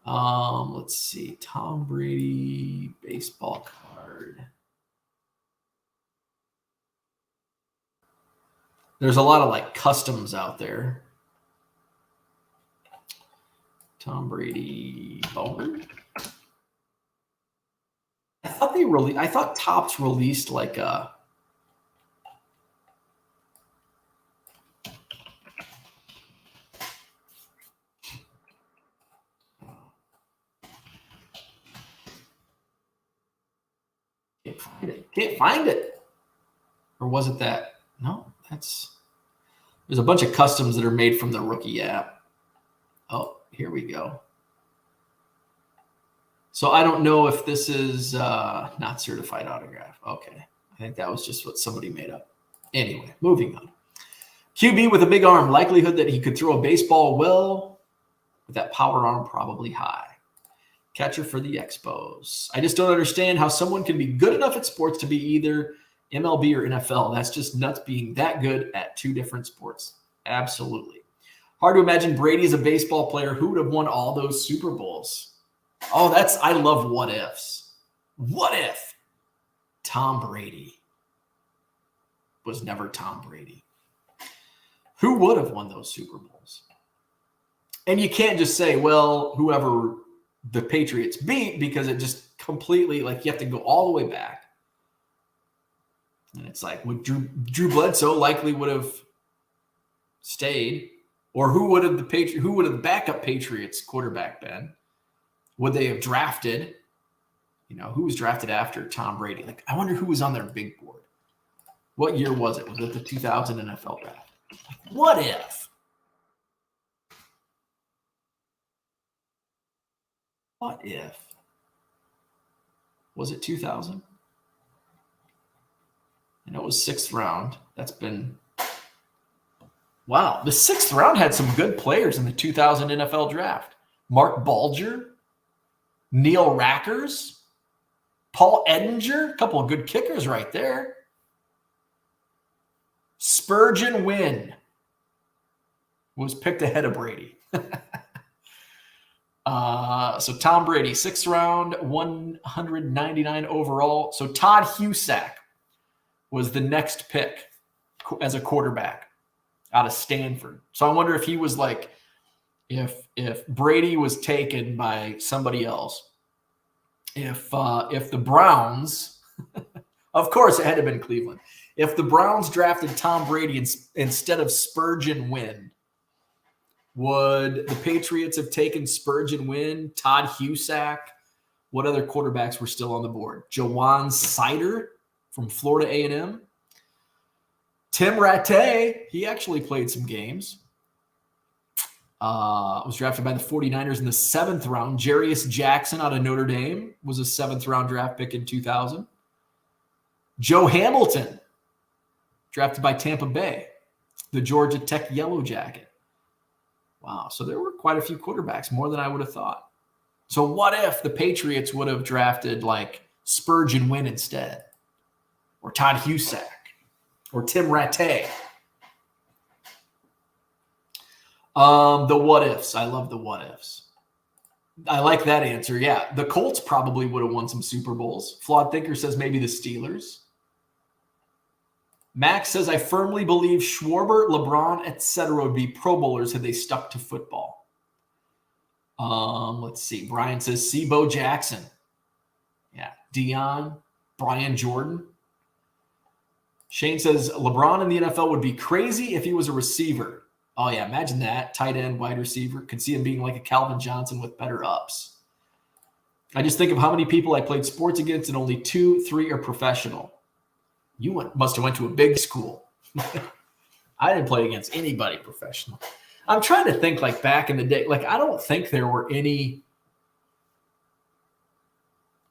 Let's see. Tom Brady baseball card. There's a lot of like customs out there. Tom Brady Bowman. I thought Topps released like a Can't find it. Or was it that? No, there's a bunch of customs that are made from the rookie app. Oh, here we go. So I don't know if this is not certified autograph. Okay. I think that was just what somebody made up. Anyway, moving on. QB with a big arm. Likelihood that he could throw a baseball well with that power arm probably high. Catcher for the Expos. I just don't understand how someone can be good enough at sports to be either MLB or NFL. That's just nuts being that good at two different sports. Absolutely. Hard to imagine Brady as a baseball player. Who would have won all those Super Bowls? Oh, I love what ifs. What if Tom Brady was never Tom Brady? Who would have won those Super Bowls? And you can't just say, well, whoever the Patriots beat, because it just completely, like, you have to go all the way back. And it's like, would Drew Bledsoe likely would have stayed, or who would have the backup Patriots quarterback been? Would they have drafted? Who was drafted after Tom Brady? Like, I wonder who was on their big board. What year was it? Was it the 2000 NFL draft? Like, what if? What if? Was it 2000? I know it was 6th round. That's been... Wow. The 6th round had some good players in the 2000 NFL draft. Mark Balger, Neil Rackers, Paul Edinger, a couple of good kickers right there. Spurgeon Wynn was picked ahead of Brady. So Tom Brady, 6th round, 199 overall. So Todd Husak was the next pick as a quarterback out of Stanford. So I wonder if he was like, if Brady was taken by somebody else, if the Browns, of course it had to have been Cleveland, if the Browns drafted Tom Brady instead of Spurgeon Wynn, would the Patriots have taken Spurgeon Wynn, Todd Husak? What other quarterbacks were still on the board? Jawan Sider from Florida A&M. Tim Rattay, he actually played some games. Was drafted by the 49ers in the 7th round. Jarius Jackson out of Notre Dame was a 7th round draft pick in 2000. Joe Hamilton, drafted by Tampa Bay, the Georgia Tech Yellow Jacket. Wow, so there were quite a few quarterbacks, more than I would have thought. So what if the Patriots would have drafted like Spurgeon Wynn instead? Or Todd Husak? Or Tim Rattay? The what ifs. I love the what ifs. I like that answer. Yeah, the Colts probably would have won some Super Bowls. Flawed Thinker says maybe the Steelers. Max says, I firmly believe Schwarber, LeBron, etc. would be Pro Bowlers had they stuck to football. Let's see. Brian says, see Bo Jackson. Yeah. Dion, Brian Jordan. Shane says, LeBron in the NFL would be crazy if he was a receiver. Oh, yeah. Imagine that. Tight end, wide receiver. Could see him being like a Calvin Johnson with better ups. I just think of how many people I played sports against, and only 2, 3 are professional. You must have went to a big school. I didn't play against anybody professional. I'm trying to think, like, back in the day. Like, I don't think there were any,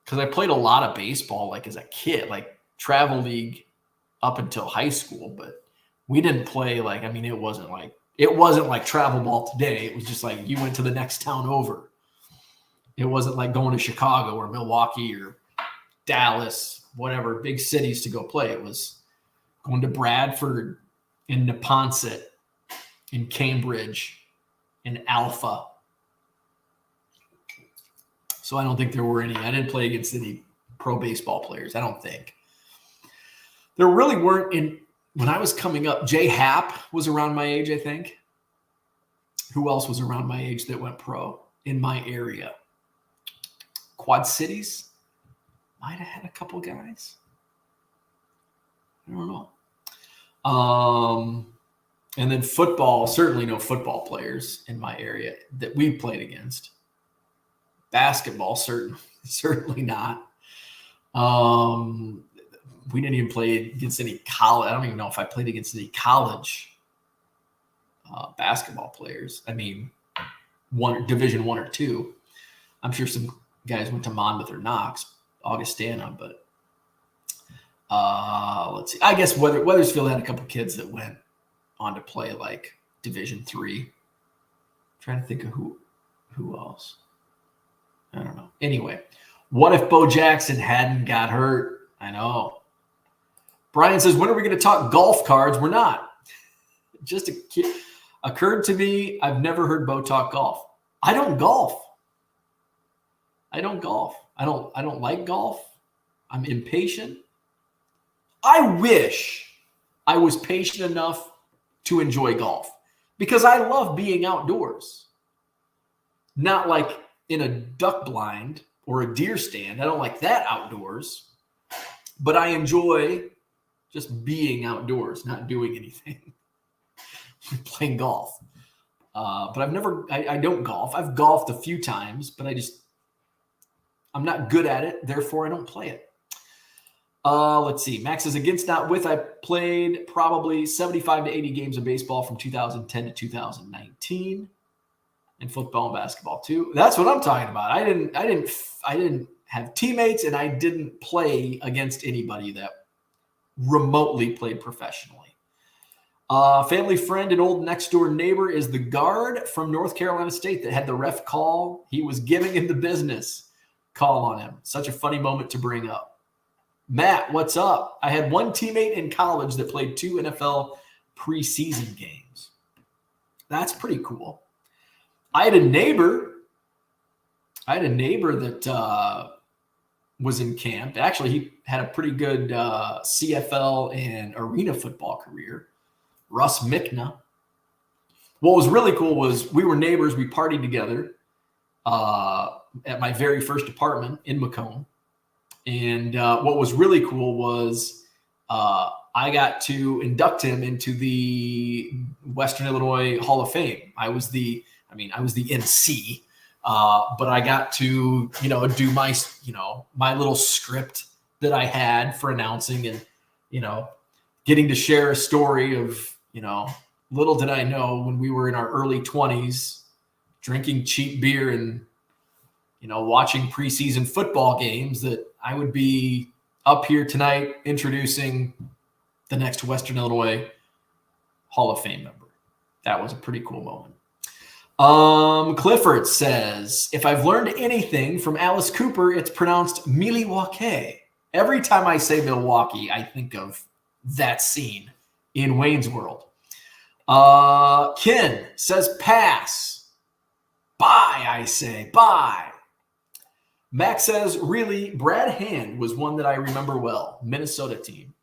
because I played a lot of baseball, like, as a kid, like travel league up until high school. But we didn't play, like, I mean, it wasn't like travel ball today. It was just like you went to the next town over. It wasn't like going to Chicago or Milwaukee or Dallas, whatever, big cities to go play. It was going to Bradford, in Neponset, in Cambridge, in Alpha. So I don't think there were any. I didn't play against any pro baseball players. I don't think. There really weren't when I was coming up. Jay Happ was around my age, I think. Who else was around my age that went pro in my area? Quad Cities might have had a couple guys. I don't know. And then football, certainly no football players in my area that we played against. Basketball, certainly not. We didn't even play against any college. I don't even know if I played against any college basketball players. I mean, Division 1 or 2. I'm sure some guys went to Monmouth or Knox, Augustana, but let's see. I guess Wethersfield had a couple kids that went on to play like Division 3. Trying to think of who else. I don't know. Anyway, what if Bo Jackson hadn't got hurt? I know. Brian says, when are we going to talk golf cards? We're not. Just occurred to me, I've never heard Bo talk golf. I don't golf. I don't like golf. I'm impatient. I wish I was patient enough to enjoy golf because I love being outdoors. Not like in a duck blind or a deer stand. I don't like that outdoors. But I enjoy just being outdoors, not doing anything. Playing golf. But I don't golf. I've golfed a few times, but I'm not good at it. Therefore, I don't play it. Let's see. Max is against not with. I played probably 75 to 80 games of baseball from 2010 to 2019, and football and basketball too. That's what I'm talking about. I didn't have teammates, and I didn't play against anybody that remotely played professionally. Family friend and old next door neighbor is the guard from North Carolina State that had the ref call. He was giving him the business. Call on him. Such a funny moment to bring up. Matt, what's up? I had one teammate in college that played 2 NFL preseason games. That's pretty cool. I had a neighbor that was in camp. Actually, he had a pretty good CFL and arena football career. Russ Mickna. What was really cool was we were neighbors. We partied together at my very first apartment in Macomb. And what was really cool was I got to induct him into the Western Illinois Hall of Fame. I was the NC, but I got to, do my little script that I had for announcing and, getting to share a story of, little did I know when we were in our early 20s, drinking cheap beer and, watching preseason football games that I would be up here tonight introducing the next Western Illinois Hall of Fame member. That was a pretty cool moment. Clifford says, if I've learned anything from Alice Cooper, it's pronounced Milwaukee. Every time I say Milwaukee, I think of that scene in Wayne's World. Ken says pass. Bye, I say. Bye. Max says, really, Brad Hand was one that I remember well. Minnesota team.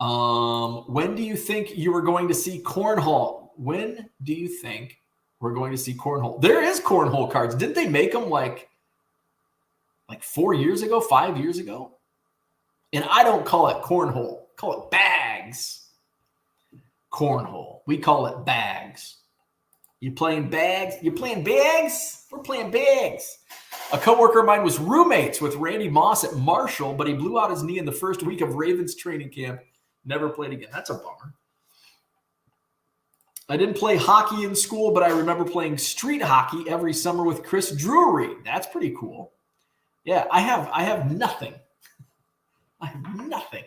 When do you think you were going to see cornhole? When do you think we're going to see cornhole? There is cornhole cards. Didn't they make them like 4 years ago, 5 years ago? And I don't call it cornhole. I call it bags. Cornhole. We call it bags. You playing bags? You playing bags? We're playing bags. A coworker of mine was roommates with Randy Moss at Marshall, but he blew out his knee in the first week of Ravens training camp. Never played again. That's a bummer. I didn't play hockey in school, but I remember playing street hockey every summer with Chris Drury. That's pretty cool. Yeah, I have nothing. I have nothing.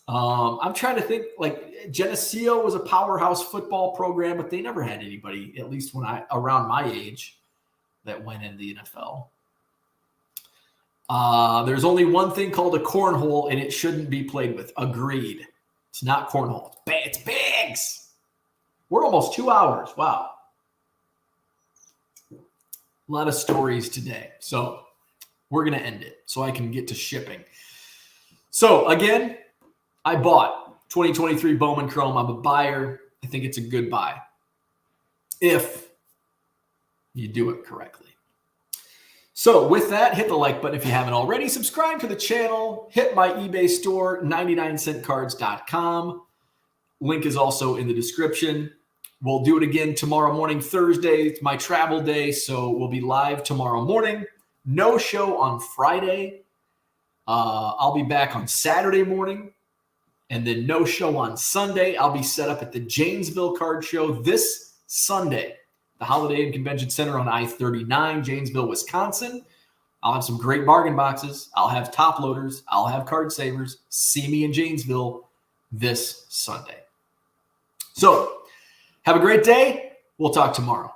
I'm trying to think, like Geneseo was a powerhouse football program, but they never had anybody, at least around my age, that went in the NFL. There's only one thing called a cornhole, and it shouldn't be played with. Agreed. It's not cornhole. It's bags. We're almost 2 hours. Wow. A lot of stories today. So we're going to end it so I can get to shipping. So again, I bought 2023 Bowman Chrome. I'm a buyer. I think it's a good buy if you do it correctly. So with that, hit the like button if you haven't already. Subscribe to the channel. Hit my eBay store, 99centcards.com. Link is also in the description. We'll do it again tomorrow morning, Thursday. It's my travel day, so we'll be live tomorrow morning. No show on Friday. I'll be back on Saturday morning, and then no show on Sunday. I'll be set up at the Janesville Card Show this Sunday, the Holiday Inn Convention Center on I-39, Janesville, Wisconsin. I'll have some great bargain boxes. I'll have top loaders. I'll have card savers. See me in Janesville this Sunday. So have a great day. We'll talk tomorrow.